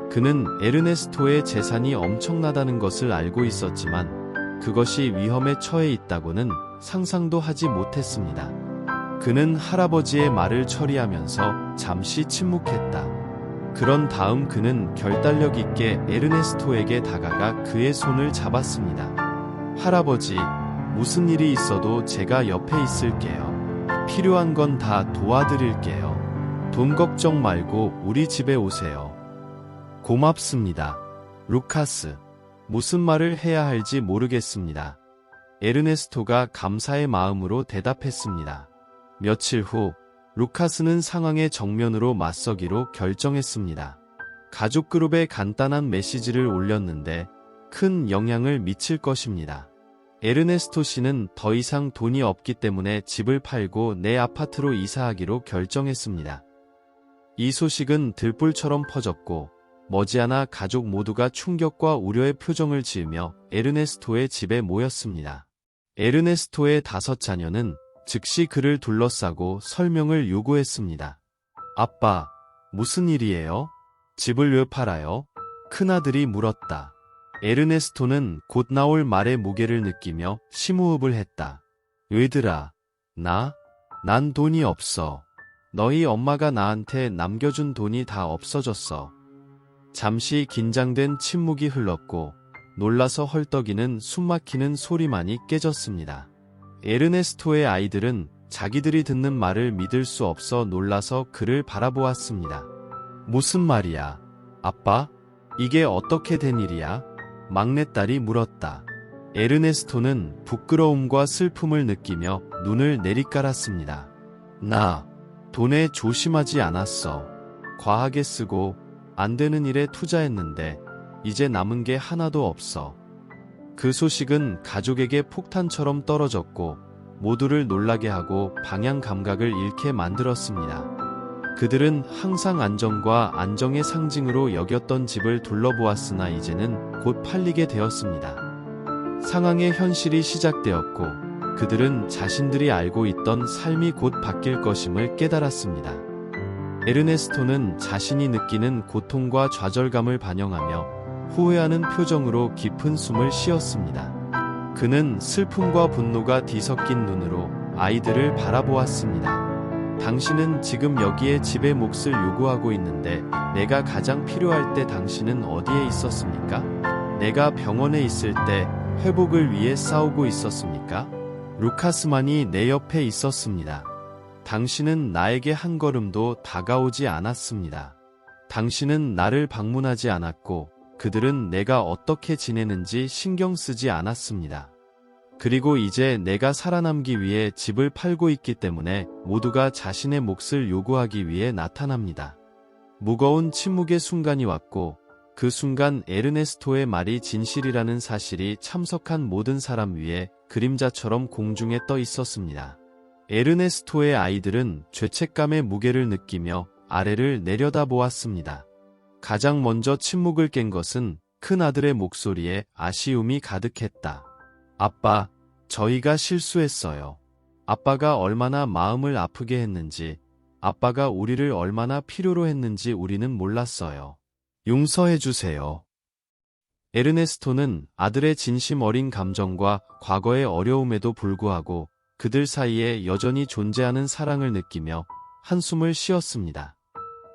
그는 에르네스토의 재산이 엄청나다는 것을 알고 있었지만 그것이 위험에 처해 있다고는 상상도 하지 못했습니다. 그는 할아버지의 말을 처리하면서 잠시 침묵했다. 그런 다음 그는 결단력 있게 에르네스토에게 다가가 그의 손을 잡았습니다. 할아버지, 무슨 일이 있어도 제가 옆에 있을게요. 필요한 건 다 도와드릴게요. 돈 걱정 말고 우리 집에 오세요. 고맙습니다. 루카스. 무슨 말을 해야 할지 모르겠습니다. 에르네스토가 감사의 마음으로 대답했습니다. 며칠 후 루카스는 상황의 정면으로 맞서기로 결정했습니다. 가족 그룹에 간단한 메시지를 올렸는데 큰 영향을 미칠 것입니다. 에르네스토 씨는 더 이상 돈이 없기 때문에 집을 팔고 내 아파트로 이사하기로 결정했습니다. 이 소식은 들불처럼 퍼졌고 머지않아 가족 모두가 충격과 우려의 표정을 지으며 에르네스토의 집에 모였습니다. 에르네스토의 5 자녀는 즉시 그를 둘러싸고 설명을 요구했습니다. 아빠, 무슨 일이에요? 집을 왜 팔아요? 큰아들이 물었다. 에르네스토는 곧 나올 말의 무게를 느끼며 심호흡을 했다. 얘들아, 난 돈이 없어. 너희 엄마가 나한테 남겨준 돈이 다 없어졌어. 잠시 긴장된 침묵이 흘렀고 놀라서 헐떡이는 숨막히는 소리만이 깨졌습니다. 에르네스토의 아이들은 자기들이 듣는 말을 믿을 수 없어 놀라서 그를 바라보았습니다. 무슨 말이야? 아빠? 이게 어떻게 된 일이야? 막내딸이 물었다. 에르네스토는 부끄러움과 슬픔을 느끼며 눈을 내리깔았습니다. 나 돈에 조심하지 않았어. 과하게 쓰고 안 되는 일에 투자했는데 이제 남은 게 하나도 없어. 그 소식은 가족에게 폭탄처럼 떨어졌고 모두를 놀라게 하고 방향 감각을 잃게 만들었습니다. 그들은 항상 안정과 안정의 상징으로 여겼던 집을 둘러보았으나 이제는 곧 팔리게 되었습니다. 상황의 현실이 시작되었고 그들은 자신들이 알고 있던 삶이 곧 바뀔 것임을 깨달았습니다. 에르네스토는 자신이 느끼는 고통과 좌절감을 반영하며 후회하는 표정으로 깊은 숨을 쉬었습니다. 그는 슬픔과 분노가 뒤섞인 눈으로 아이들을 바라보았습니다. 당신은 지금 여기에 집의 몫을 요구하고 있는데 내가 가장 필요할 때 당신은 어디에 있었습니까? 내가 병원에 있을 때 회복을 위해 싸우고 있었습니까? 루카스만이 내 옆에 있었습니다. 당신은 나에게 한 걸음도 다가오지 않았습니다. 당신은 나를 방문하지 않았고 그들은 내가 어떻게 지내는지 신경 쓰지 않았습니다. 그리고 이제 내가 살아남기 위해 집을 팔고 있기 때문에 모두가 자신의 몫을 요구하기 위해 나타납니다. 무거운 침묵의 순간이 왔고 그 순간 에르네스토의 말이 진실이라는 사실이 참석한 모든 사람 위에 그림자처럼 공중에 떠 있었습니다. 에르네스토의 아이들은 죄책감의 무게를 느끼며 아래를 내려다보았습니다. 가장 먼저 침묵을 깬 것은 큰 아들의 목소리에 아쉬움이 가득했다. 아빠, 저희가 실수했어요. 아빠가 얼마나 마음을 아프게 했는지, 아빠가 우리를 얼마나 필요로 했는지 우리는 몰랐어요. 용서해주세요. 에르네스토는 아들의 진심 어린 감정과 과거의 어려움에도 불구하고 그들 사이에 여전히 존재하는 사랑을 느끼며 한숨을 쉬었습니다.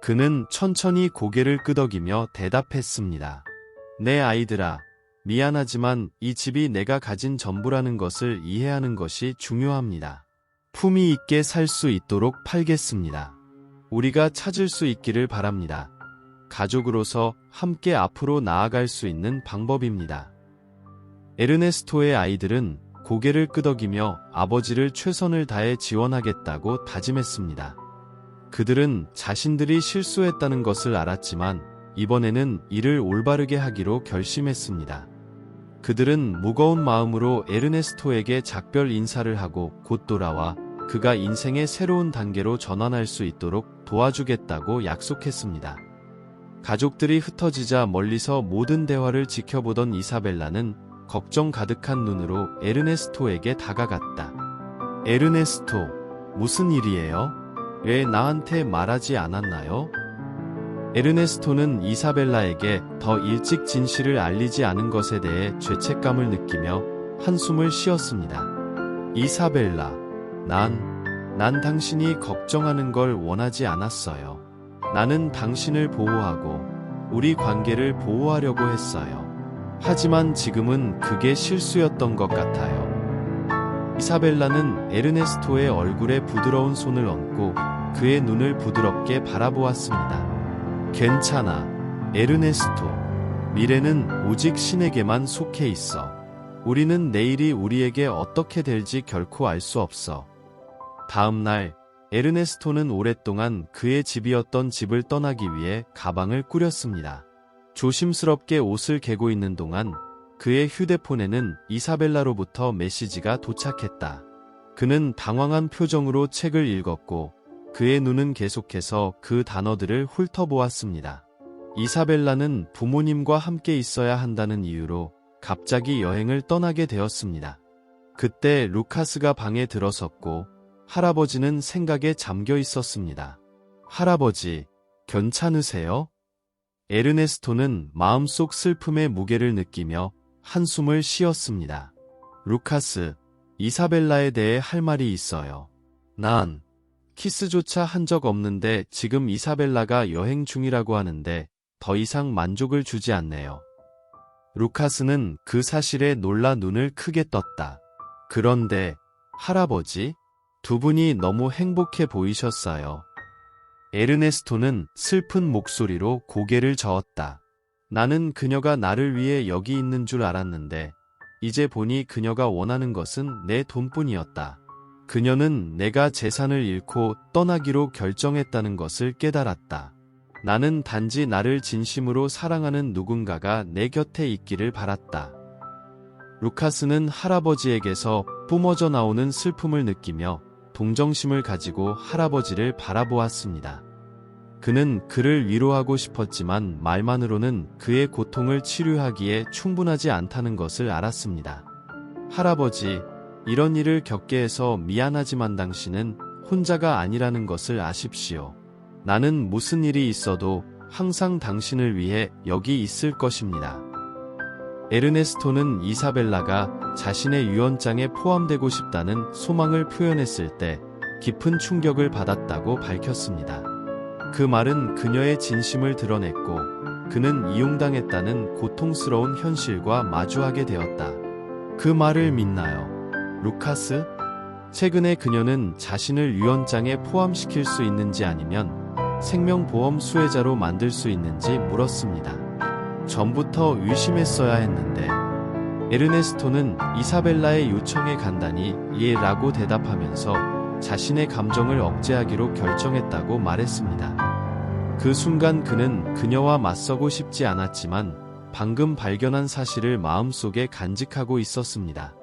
그는 천천히 고개를 끄덕이며 대답했습니다. 내 아이들아, 미안하지만 이 집이 내가 가진 전부라는 것을 이해하는 것이 중요합니다. 품위 있게 살 수 있도록 팔겠습니다. 우리가 찾을 수 있기를 바랍니다. 가족으로서 함께 앞으로 나아갈 수 있는 방법입니다. 에르네스토의 아이들은 고개를 끄덕이며 아버지를 최선을 다해 지원하겠다고 다짐했습니다. 그들은 자신들이 실수했다는 것을 알았지만 이번에는 일을 올바르게 하기로 결심했습니다. 그들은 무거운 마음으로 에르네스토에게 작별 인사를 하고 곧 돌아와 그가 인생의 새로운 단계로 전환할 수 있도록 도와주겠다고 약속했습니다. 가족들이 흩어지자 멀리서 모든 대화를 지켜보던 이사벨라는 걱정 가득한 눈으로 에르네스토에게 다가갔다. 에르네스토, 무슨 일이에요? 왜 나한테 말하지 않았나요? 에르네스토는 이사벨라에게 더 일찍 진실을 알리지 않은 것에 대해 죄책감을 느끼며 한숨을 쉬었습니다. 이사벨라, 난 당신이 걱정하는 걸 원하지 않았어요. 나는 당신을 보호하고 우리 관계를 보호하려고 했어요. 하지만 지금은 그게 실수였던 것 같아요. 이사벨라는 에르네스토의 얼굴에 부드러운 손을 얹고 그의 눈을 부드럽게 바라보았습니다. 괜찮아, 에르네스토. 미래는 오직 신에게만 속해 있어. 우리는 내일이 우리에게 어떻게 될지 결코 알 수 없어. 다음 날, 에르네스토는 오랫동안 그의 집이었던 집을 떠나기 위해 가방을 꾸렸습니다. 조심스럽게 옷을 개고 있는 동안 그의 휴대폰에는 이사벨라로부터 메시지가 도착했다. 그는 당황한 표정으로 책을 읽었고 그의 눈은 계속해서 그 단어들을 훑어보았습니다. 이사벨라는 부모님과 함께 있어야 한다는 이유로 갑자기 여행을 떠나게 되었습니다. 그때 루카스가 방에 들어섰고 할아버지는 생각에 잠겨 있었습니다. 할아버지, 괜찮으세요? 에르네스토는 마음속 슬픔의 무게를 느끼며 한숨을 쉬었습니다. 루카스, 이사벨라에 대해 할 말이 있어요. 난 키스조차 한 적 없는데 지금 이사벨라가 여행 중이라고 하는데 더 이상 만족을 주지 않네요. 루카스는 그 사실에 놀라 눈을 크게 떴다. 그런데 할아버지? 두 분이 너무 행복해 보이셨어요. 에르네스토는 슬픈 목소리로 고개를 저었다. 나는 그녀가 나를 위해 여기 있는 줄 알았는데 이제 보니 그녀가 원하는 것은 내 돈뿐이었다. 그녀는 내가 재산을 잃고 떠나기로 결정했다는 것을 깨달았다. 나는 단지 나를 진심으로 사랑하는 누군가가 내 곁에 있기를 바랐다. 루카스는 할아버지에게서 뿜어져 나오는 슬픔을 느끼며 동정심을 가지고 할아버지를 바라보았습니다. 그는 그를 위로하고 싶었지만 말만으로는 그의 고통을 치료하기에 충분하지 않다는 것을 알았습니다. 할아버지, 이런 일을 겪게 해서 미안하지만 당신은 혼자가 아니라는 것을 아십시오. 나는 무슨 일이 있어도 항상 당신을 위해 여기 있을 것입니다. 에르네스토는 이사벨라가 자신의 유언장에 포함되고 싶다는 소망을 표현했을 때 깊은 충격을 받았다고 밝혔습니다. 그 말은 그녀의 진심을 드러냈고 그는 이용당했다는 고통스러운 현실과 마주하게 되었다. 그 말을 믿나요? 루카스? 최근에 그녀는 자신을 유언장에 포함시킬 수 있는지 아니면 생명보험 수혜자로 만들 수 있는지 물었습니다. 전부터 의심했어야 했는데 에르네스토는 이사벨라의 요청에 간단히 예 라고 대답하면서 자신의 감정을 억제하기로 결정했다고 말했습니다. 그 순간 그는 그녀와 맞서고 싶지 않았지만 방금 발견한 사실을 마음속에 간직하고 있었습니다.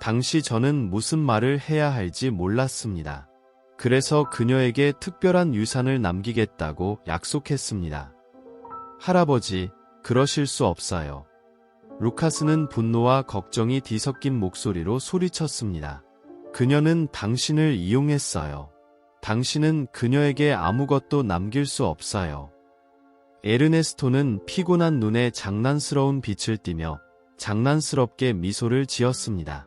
당시 저는 무슨 말을 해야 할지 몰랐습니다. 그래서 그녀에게 특별한 유산을 남기겠다고 약속했습니다. 할아버지, 그러실 수 없어요. 루카스는 분노와 걱정이 뒤섞인 목소리로 소리쳤습니다. 그녀는 당신을 이용했어요. 당신은 그녀에게 아무것도 남길 수 없어요. 에르네스토는 피곤한 눈에 장난스러운 빛을 띠며 장난스럽게 미소를 지었습니다.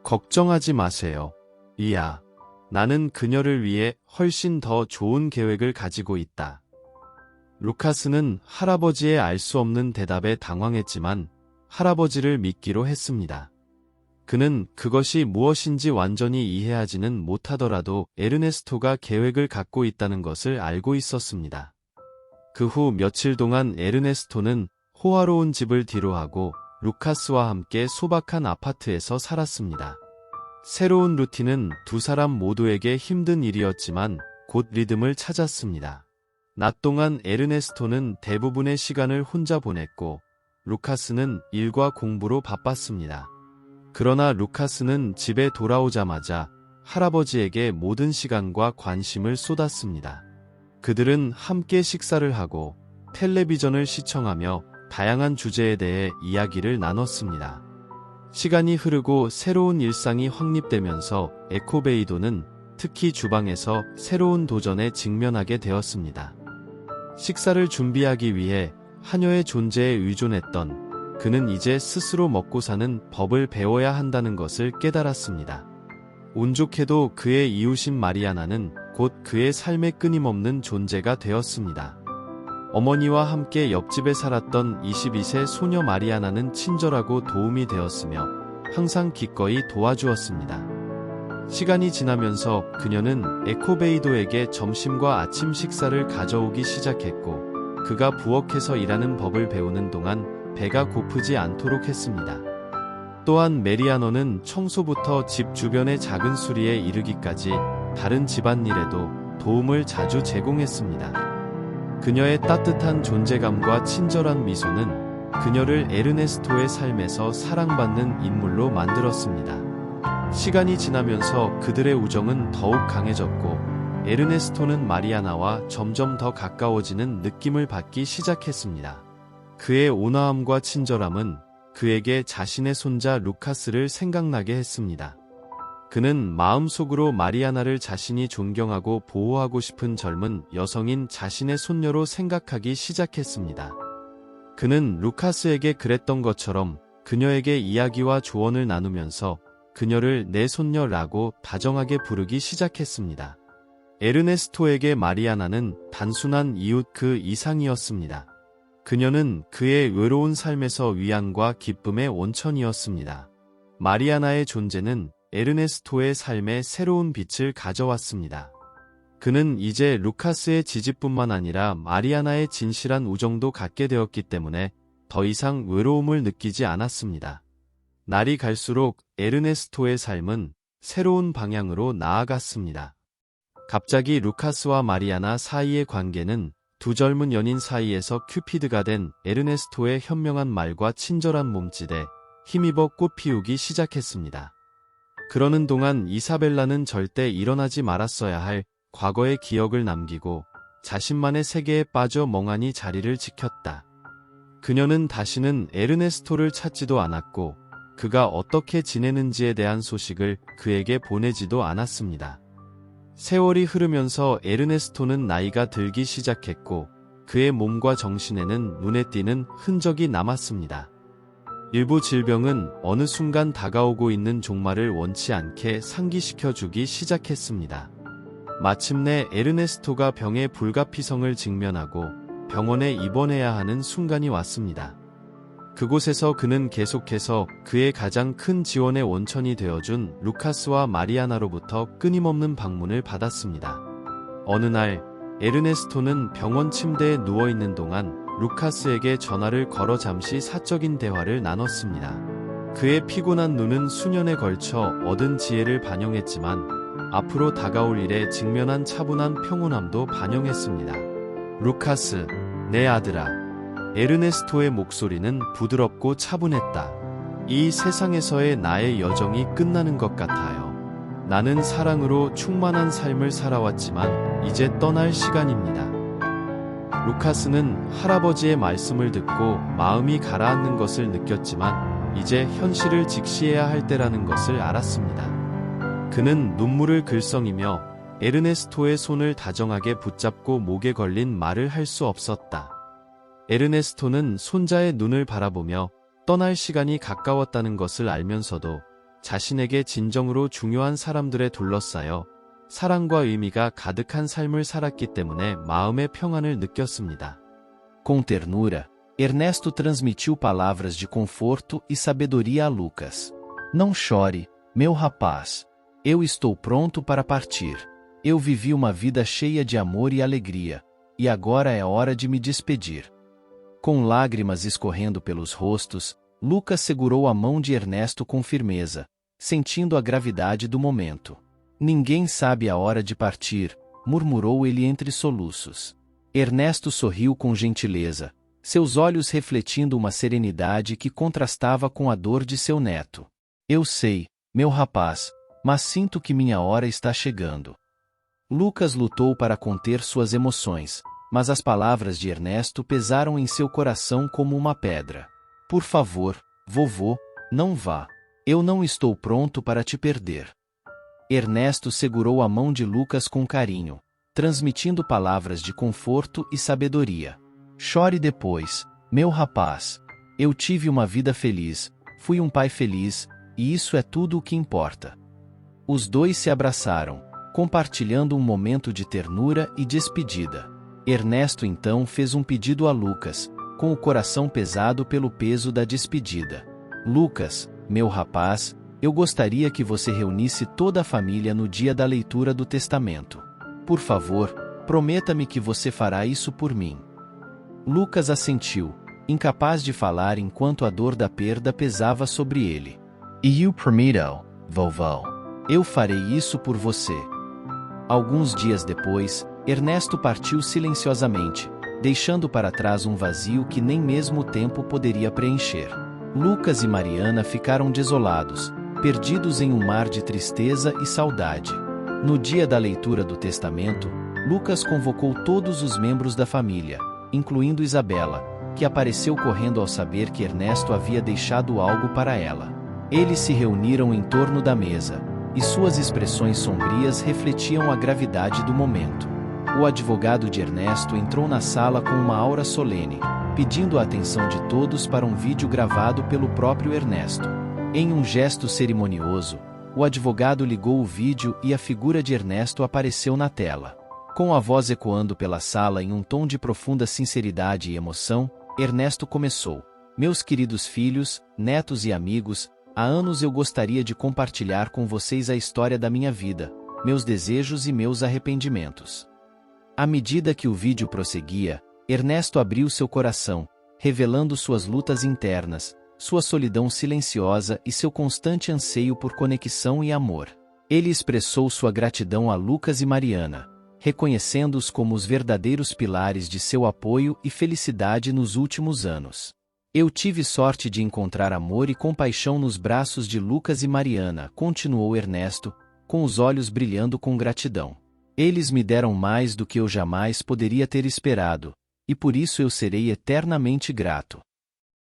걱정하지 마세요. 이야, 나는 그녀를 위해 훨씬 더 좋은 계획을 가지고 있다. 루카스는 할아버지의 알 수 없는 대답에 당황했지만 할아버지를 믿기로 했습니다. 그는 그것이 무엇인지 완전히 이해하지는 못하더라도 에르네스토가 계획을 갖고 있다는 것을 알고 있었습니다. 그 후 며칠 동안 에르네스토는 호화로운 집을 뒤로하고 루카스와 함께 소박한 아파트에서 살았습니다. 새로운 루틴은 두 사람 모두에게 힘든 일이었지만 곧 리듬을 찾았습니다. 낮 동안 에르네스토는 대부분의 시간을 혼자 보냈고 루카스는 일과 공부로 바빴습니다. 그러나 루카스는 집에 돌아오자마자 할아버지에게 모든 시간과 관심을 쏟았습니다. 그들은 함께 식사를 하고 텔레비전을 시청하며 다양한 주제에 대해 이야기를 나눴습니다. 시간이 흐르고 새로운 일상이 확립되면서 에코베이도는 특히 주방에서 새로운 도전에 직면하게 되었습니다. 식사를 준비하기 위해 하녀의 존재에 의존했던 그는 이제 스스로 먹고 사는 법을 배워야 한다는 것을 깨달았습니다. 운 좋게도 그의 이웃인 마리아나는 곧 그의 삶의 끊임없는 존재가 되었습니다. 어머니와 함께 옆집에 살았던 22세 소녀 마리아나는 친절하고 도움이 되었으며 항상 기꺼이 도와주었습니다. 시간이 지나면서 그녀는 에코베이도에게 점심과 아침 식사를 가져오기 시작했고 그가 부엌에서 일하는 법을 배우는 동안 배가 고프지 않도록 했습니다. 또한 메리아너는 청소부터 집 주변의 작은 수리에 이르기까지 다른 집안일에도 도움을 자주 제공했습니다. 그녀의 따뜻한 존재감과 친절한 미소는 그녀를 에르네스토의 삶에서 사랑받는 인물로 만들었습니다. 시간이 지나면서 그들의 우정은 더욱 강해졌고 에르네스토는 마리아나와 점점 더 가까워지는 느낌을 받기 시작했습니다. 그의 온화함과 친절함은 그에게 자신의 손자 루카스를 생각나게 했습니다. 그는 마음속으로 마리아나를 자신이 존경하고 보호하고 싶은 젊은 여성인 자신의 손녀로 생각하기 시작했습니다. 그는 루카스에게 그랬던 것처럼 그녀에게 이야기와 조언을 나누면서 그녀를 내 손녀라고 다정하게 부르기 시작했습니다. 에르네스토에게 마리아나는 단순한 이웃 그 이상이었습니다. 그녀는 그의 외로운 삶에서 위안과 기쁨의 원천이었습니다. 마리아나의 존재는 에르네스토의 삶에 새로운 빛을 가져왔습니다. 그는 이제 루카스의 지지뿐만 아니라 마리아나의 진실한 우정도 갖게 되었기 때문에 더 이상 외로움을 느끼지 않았습니다. 날이 갈수록 에르네스토의 삶은 새로운 방향으로 나아갔습니다. 갑자기 루카스와 마리아나 사이의 관계는 두 젊은 연인 사이에서 큐피드가 된 에르네스토의 현명한 말과 친절한 몸짓에 힘입어 꽃피우기 시작했습니다. 그러는 동안 이사벨라는 절대 일어나지 말았어야 할 과거의 기억을 남기고 자신만의 세계에 빠져 멍하니 자리를 지켰다. 그녀는 다시는 에르네스토를 찾지도 않았고 그가 어떻게 지내는지에 대한 소식을 그에게 보내지도 않았습니다. 세월이 흐르면서 에르네스토는 나이가 들기 시작했고 그의 몸과 정신에는 눈에 띄는 흔적이 남았습니다. 일부 질병은 어느 순간 다가오고 있는 종말을 원치 않게 상기시켜주기 시작했습니다. 마침내 에르네스토가 병의 불가피성을 직면하고 병원에 입원해야 하는 순간이 왔습니다. 그곳에서 그는 계속해서 그의 가장 큰 지원의 원천이 되어준 루카스와 마리아나로부터 끊임없는 방문을 받았습니다. 어느 날 에르네스토는 병원 침대에 누워있는 동안 루카스에게 전화를 걸어 잠시 사적인 대화를 나눴습니다. 그의 피곤한 눈은 수년에 걸쳐 얻은 지혜를 반영했지만 앞으로 다가올 일에 직면한 차분한 평온함도 반영했습니다. 루카스, 내 아들아. 에르네스토의 목소리는 부드럽고 차분했다. 이 세상에서의 나의 여정이 끝나는 것 같아요. 나는 사랑으로 충만한 삶을 살아왔지만 이제 떠날 시간입니다. 루카스는 할아버지의 말씀을 듣고 마음이 가라앉는 것을 느꼈지만 이제 현실을 직시해야 할 때라는 것을 알았습니다. 그는 눈물을 글썽이며 에르네스토의 손을 다정하게 붙잡고 목에 걸린 말을 할 수 없었다. 에르네스토는 손자의 눈을 바라보며 떠날 시간이 가까웠다는 것을 알면서도 자신에게 진정으로 중요한 사람들에 둘러싸여 사랑과 의미가 가득한 삶을 살았기 때문에 마음의 평안을 느꼈습니다. Com ternura, Ernesto transmitiu palavras de conforto e sabedoria a Lucas. Não chore, meu rapaz. Eu estou pronto para partir. Eu vivi uma vida cheia de amor e alegria, e agora é hora de me despedir. Com lágrimas escorrendo pelos rostos, Lucas segurou a mão de Ernesto com firmeza, sentindo a gravidade do momento. Ninguém sabe a hora de partir, murmurou ele entre soluços. Ernesto sorriu com gentileza, seus olhos refletindo uma serenidade que contrastava com a dor de seu neto. Eu sei, meu rapaz, mas sinto que minha hora está chegando. Lucas lutou para conter suas emoções, mas as palavras de Ernesto pesaram em seu coração como uma pedra. Por favor, vovô, não vá. Eu não estou pronto para te perder. Ernesto segurou a mão de Lucas com carinho, transmitindo palavras de conforto e sabedoria. Chore depois, meu rapaz. Eu tive uma vida feliz, fui um pai feliz, e isso é tudo o que importa. Os dois se abraçaram, compartilhando um momento de ternura e despedida. Ernesto então fez um pedido a Lucas, com o coração pesado pelo peso da despedida. Lucas, meu rapaz, eu gostaria que você reunisse toda a família no dia da leitura do testamento. Por favor, prometa-me que você fará isso por mim. Lucas assentiu, incapaz de falar enquanto a dor da perda pesava sobre ele. E eu prometo, vovô. Eu farei isso por você. Alguns dias depois, Ernesto partiu silenciosamente, deixando para trás um vazio que nem mesmo o tempo poderia preencher. Lucas e Mariana ficaram desolados, perdidos em um mar de tristeza e saudade. No dia da leitura do testamento, Lucas convocou todos os membros da família, incluindo Isabela, que apareceu correndo ao saber que Ernesto havia deixado algo para ela. Eles se reuniram em torno da mesa, e suas expressões sombrias refletiam a gravidade do momento. O advogado de Ernesto entrou na sala com uma aura solene, pedindo a atenção de todos para um vídeo gravado pelo próprio Ernesto. Em um gesto cerimonioso, o advogado ligou o vídeo e a figura de Ernesto apareceu na tela. Com a voz ecoando pela sala em um tom de profunda sinceridade e emoção, Ernesto começou: Meus queridos filhos, netos e amigos, há anos eu gostaria de compartilhar com vocês a história da minha vida, meus desejos e meus arrependimentos. À medida que o vídeo prosseguia, Ernesto abriu seu coração, revelando suas lutas internas, sua solidão silenciosa e seu constante anseio por conexão e amor. Ele expressou sua gratidão a Lucas e Mariana, reconhecendo-os como os verdadeiros pilares de seu apoio e felicidade nos últimos anos. Eu tive sorte de encontrar amor e compaixão nos braços de Lucas e Mariana, continuou Ernesto, com os olhos brilhando com gratidão. Eles me deram mais do que eu jamais poderia ter esperado, e por isso eu serei eternamente grato.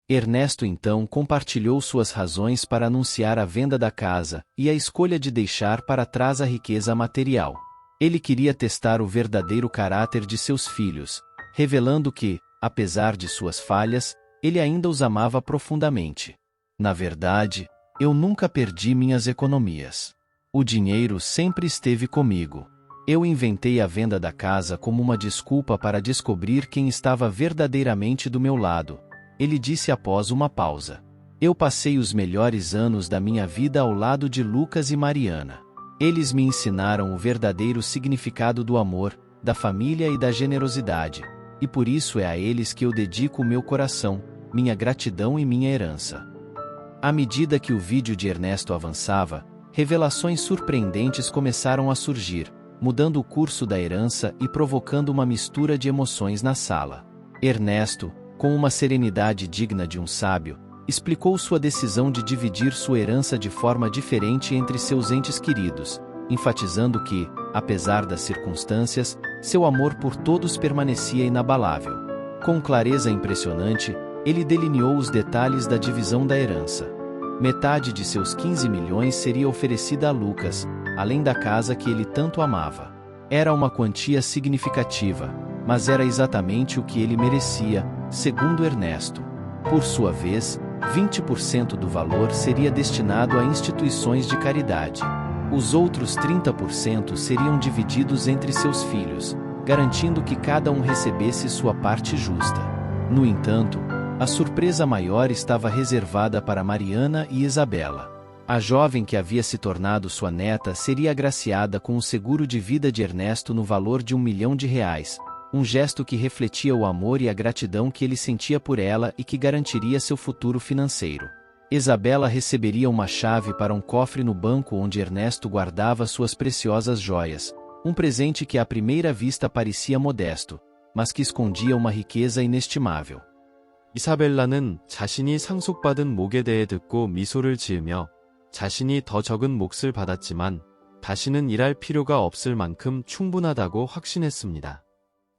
Ernesto então compartilhou suas razões para anunciar a venda da casa e a escolha de deixar para trás a riqueza material. Ele queria testar o verdadeiro caráter de seus filhos, revelando que, apesar de suas falhas, ele ainda os amava profundamente. Na verdade, eu nunca perdi minhas economias. O dinheiro sempre esteve comigo. Eu inventei a venda da casa como uma desculpa para descobrir quem estava verdadeiramente do meu lado, ele disse após uma pausa. Eu passei os melhores anos da minha vida ao lado de Lucas e Mariana. Eles me ensinaram o verdadeiro significado do amor, da família e da generosidade, e por isso é a eles que eu dedico o meu coração, minha gratidão e minha herança. À medida que o vídeo de Ernesto avançava, revelações surpreendentes começaram a surgir, mudando o curso da herança e provocando uma mistura de emoções na sala. Ernesto, com uma serenidade digna de um sábio, explicou sua decisão de dividir sua herança de forma diferente entre seus entes queridos, enfatizando que, apesar das circunstâncias, seu amor por todos permanecia inabalável. Com clareza impressionante, ele delineou os detalhes da divisão da herança. Metade de seus 15 milhões seria oferecida a Lucas, além da casa que ele tanto amava. Era uma quantia significativa, mas era exatamente o que ele merecia, segundo Ernesto. Por sua vez, 20% do valor seria destinado a instituições de caridade. Os outros 30% seriam divididos entre seus filhos, garantindo que cada um recebesse sua parte justa. No entanto, a surpresa maior estava reservada para Mariana e Isabela. A jovem que havia se tornado sua neta seria agraciada com o seguro de vida de Ernesto no valor de R$1 milhão, um gesto que refletia o amor e a gratidão que ele sentia por ela e que garantiria seu futuro financeiro. Isabela receberia uma chave para um cofre no banco onde Ernesto guardava suas preciosas joias, um presente que à primeira vista parecia modesto, mas que escondia uma riqueza inestimável. 이사벨라는 자신이 상속받은 몫에 대해 듣고 미소를 지으며 자신이 더 적은 몫을 받았지만 다시는 일할 필요가 없을 만큼 충분하다고 확신했습니다.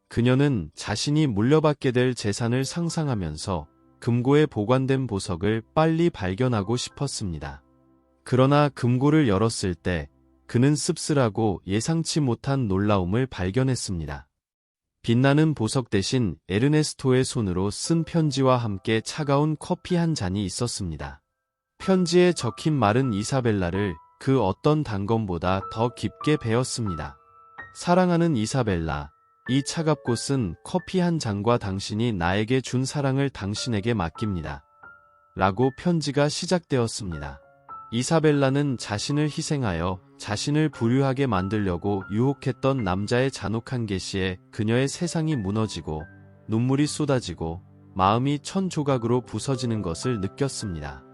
그녀는 자신이 물려받게 될 재산을 상상하면서 금고에 보관된 보석을 빨리 발견하고 싶었습니다. 그러나 금고를 열었을 때 그는 씁쓸하고 예상치 못한 놀라움을 발견했습니다. 빛나는 보석 대신 에르네스토의 손으로 쓴 편지와 함께 차가운 커피 한 잔이 있었습니다. 편지에 적힌 말은 이사벨라를 그 어떤 단검보다 더 깊게 베었습니다. 사랑하는 이사벨라, 이 차갑고 쓴 커피 한 잔과 당신이 나에게 준 사랑을 당신에게 맡깁니다. 라고 편지가 시작되었습니다. 이사벨라는 자신을 희생하여 자신을 부유하게 만들려고 유혹했던 남자의 잔혹한 계시에 그녀의 세상이 무너지고 눈물이 쏟아지고 마음이 천조각으로 부서지는 것을 느꼈습니다.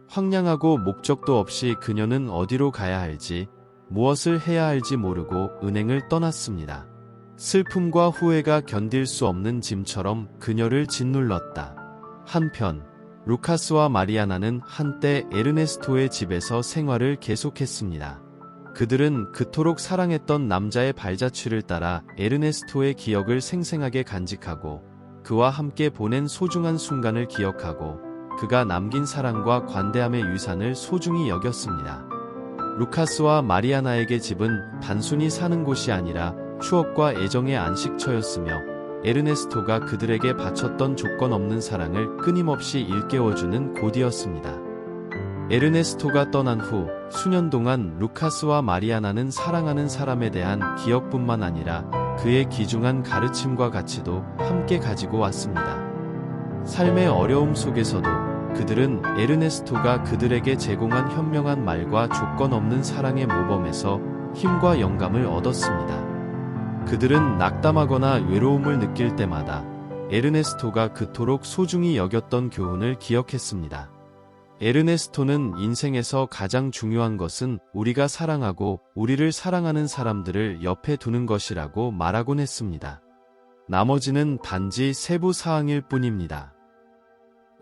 황량하고 목적도 없이 그녀는 어디로 가야 할지, 무엇을 해야 할지 모르고 은행을 떠났습니다. 슬픔과 후회가 견딜 수 없는 짐처럼 그녀를 짓눌렀다. 한편 루카스와 마리아나는 한때 에르네스토의 집에서 생활을 계속했습니다. 그들은 그토록 사랑했던 남자의 발자취를 따라 에르네스토의 기억을 생생하게 간직하고 그와 함께 보낸 소중한 순간을 기억하고 그가 남긴 사랑과 관대함의 유산을 소중히 여겼습니다. 루카스와 마리아나에게 집은 단순히 사는 곳이 아니라 추억과 애정의 안식처였으며 에르네스토가 그들에게 바쳤던 조건 없는 사랑을 끊임없이 일깨워주는 곳이었습니다. 에르네스토가 떠난 후 수년 동안 루카스와 마리아나는 사랑하는 사람에 대한 기억뿐만 아니라 그의 귀중한 가르침과 가치도 함께 가지고 왔습니다. 삶의 어려움 속에서도 그들은 에르네스토가 그들에게 제공한 현명한 말과 조건 없는 사랑의 모범에서 힘과 영감을 얻었습니다. 그들은 낙담하거나 외로움을 느낄 때마다 에르네스토가 그토록 소중히 여겼던 교훈을 기억했습니다. 에르네스토는 인생에서 가장 중요한 것은 우리가 사랑하고 우리를 사랑하는 사람들을 옆에 두는 것이라고 말하곤 했습니다. 나머지는 단지 세부 사항일 뿐입니다.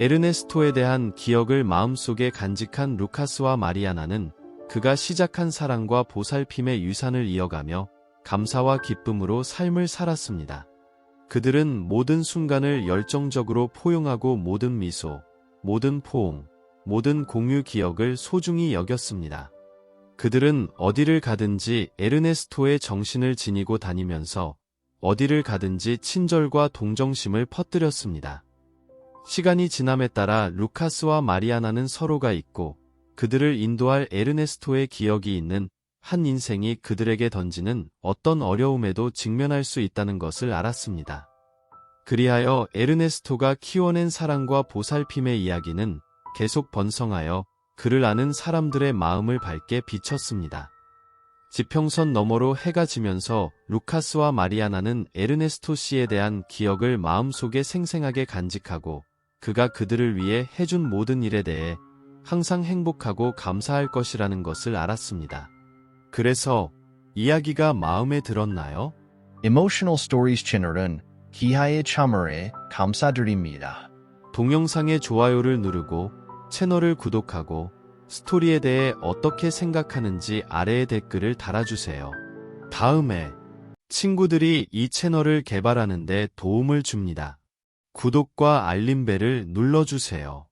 에르네스토에 대한 기억을 마음속에 간직한 루카스와 마리아나는 그가 시작한 사랑과 보살핌의 유산을 이어가며 감사와 기쁨으로 삶을 살았습니다. 그들은 모든 순간을 열정적으로 포용하고 모든 미소, 모든 포옹, 모든 공유 기억을 소중히 여겼습니다. 그들은 어디를 가든지 에르네스토의 정신을 지니고 다니면서 어디를 가든지 친절과 동정심을 퍼뜨렸습니다. 시간이 지남에 따라 루카스와 마리아나는 서로가 있고 그들을 인도할 에르네스토의 기억이 있는 한 인생이 그들에게 던지는 어떤 어려움에도 직면할 수 있다는 것을 알았습니다. 그리하여 에르네스토가 키워낸 사랑과 보살핌의 이야기는 계속 번성하여 그를 아는 사람들의 마음을 밝게 비췄습니다. 지평선 너머로 해가 지면서 루카스와 마리아나는 에르네스토 씨에 대한 기억을 마음속에 생생하게 간직하고 그가 그들을 위해 해준 모든 일에 대해 항상 행복하고 감사할 것이라는 것을 알았습니다. 그래서 이야기가 마음에 들었나요? Emotional Stories 채널은 기하에 참여해 감사드립니다. 동영상의 좋아요를 누르고 채널을 구독하고 스토리에 대해 어떻게 생각하는지 아래에 댓글을 달아주세요. 다음에 친구들이 이 채널을 개발하는 데 도움을 줍니다. 구독과 알림벨을 눌러주세요.